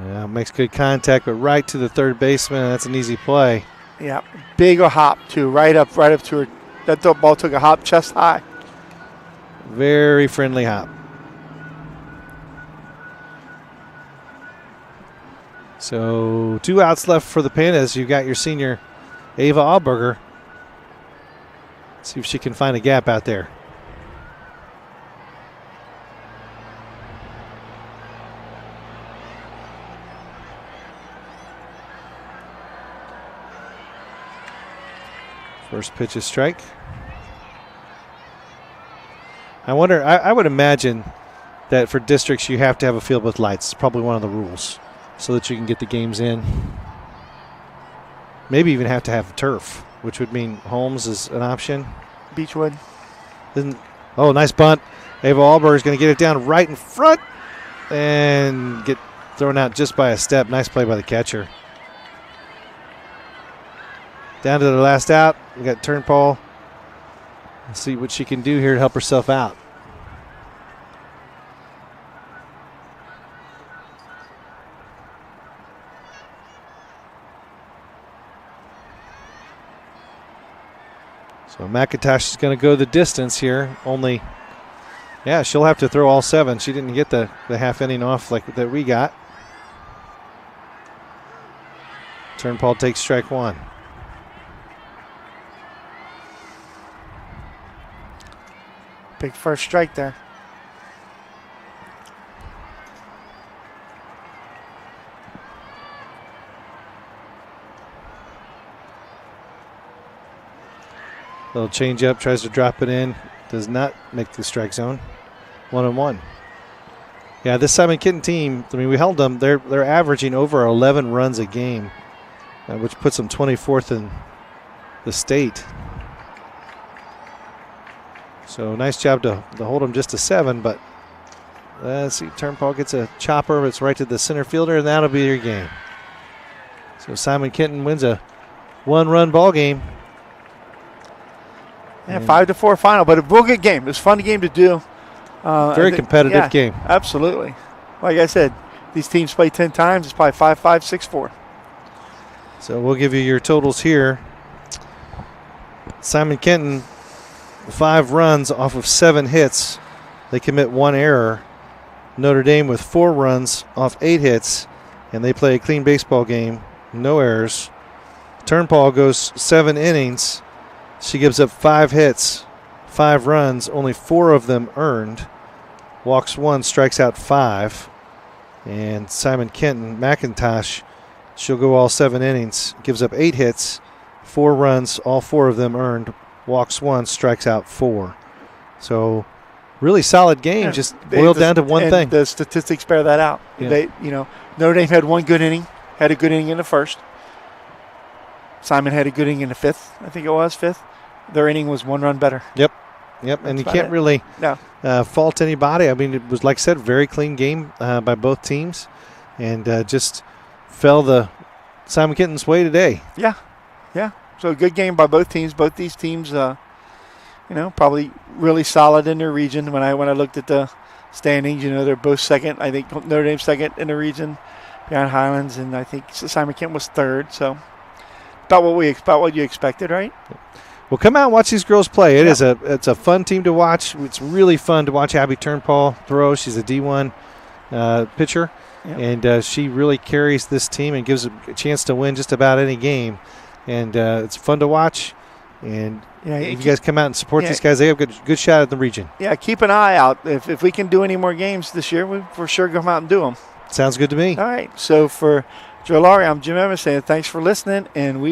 Yeah, makes good contact, but right to the third baseman. That's an easy play. Yeah, big a hop too, right up to her. That ball took a hop chest high. Very friendly hop. So 2 outs left for the Pandas. You've got your senior Ava Alberger. See if she can find a gap out there. First pitch is strike. I wonder, I would imagine that for districts you have to have a field with lights. It's probably one of the rules so that you can get the games in. Maybe even have to have turf, which would mean Holmes is an option. Beechwood. Nice bunt. Ava Alberger is going to get it down right in front and get thrown out just by a step. Nice play by the catcher. Down to the last out. We got Turnbull. Let's see what she can do here to help herself out. So McIntosh is going to go the distance here. She'll have to throw all 7. She didn't get the half inning off like that we got. Turnbull takes strike 1. Big first strike there. Little change up, tries to drop it in. Does not make the strike zone. 1-1. Yeah, this Simon Kenton team, we held them. They're averaging over 11 runs a game, which puts them 24th in the state. So nice job to hold them just to 7, but let's see, Turnbull gets a chopper. It's right to the center fielder, and that'll be your game. So Simon Kenton wins a 1-run ball game. Yeah, 5-4 final, but a real good game. It was a fun game to do. Very competitive game. Absolutely. Like I said, these teams play 10 times. It's probably 5-5, 6-4. So we'll give you your totals here. Simon Kenton, 5 runs off of 7 hits. They commit 1 error. Notre Dame with 4 runs off 8 hits, and they play a clean baseball game, no errors. Turnbull goes 7 innings, She gives up 5 hits, 5 runs, only 4 of them earned. Walks 1, strikes out 5. And Simon Kenton, McIntosh, she'll go all 7 innings, gives up 8 hits, 4 runs, all 4 of them earned. Walks 1, strikes out 4. So really solid game, just boiled down to one thing. The statistics bear that out. Yeah. Notre Dame had one good inning, had a good inning in the first. Simon had a good inning in the 5th, I think it was 5th. Their inning was 1 run better. Yep, and you can't really fault anybody. I mean, it was, like I said, very clean game by both teams, and just fell the Simon Kenton's way today. Yeah. So a good game by both teams. Both these teams, probably really solid in their region. When I looked at the standings, they're both second. I think Notre Dame's second in the region behind Highlands, and I think Simon Kenton was third. So about what you expected, right? Well, come out and watch these girls play. It's a fun team to watch. It's really fun to watch Abby Turnpaul throw. She's a D1 pitcher, and she really carries this team and gives a chance to win just about any game. And it's fun to watch. And if you guys come out and support these guys, they have a good shot at the region. Yeah, keep an eye out. If we can do any more games this year, we'll for sure come out and do them. Sounds good to me. All right. So for Joe Laurie, I'm Jim Evans saying thanks for listening, and we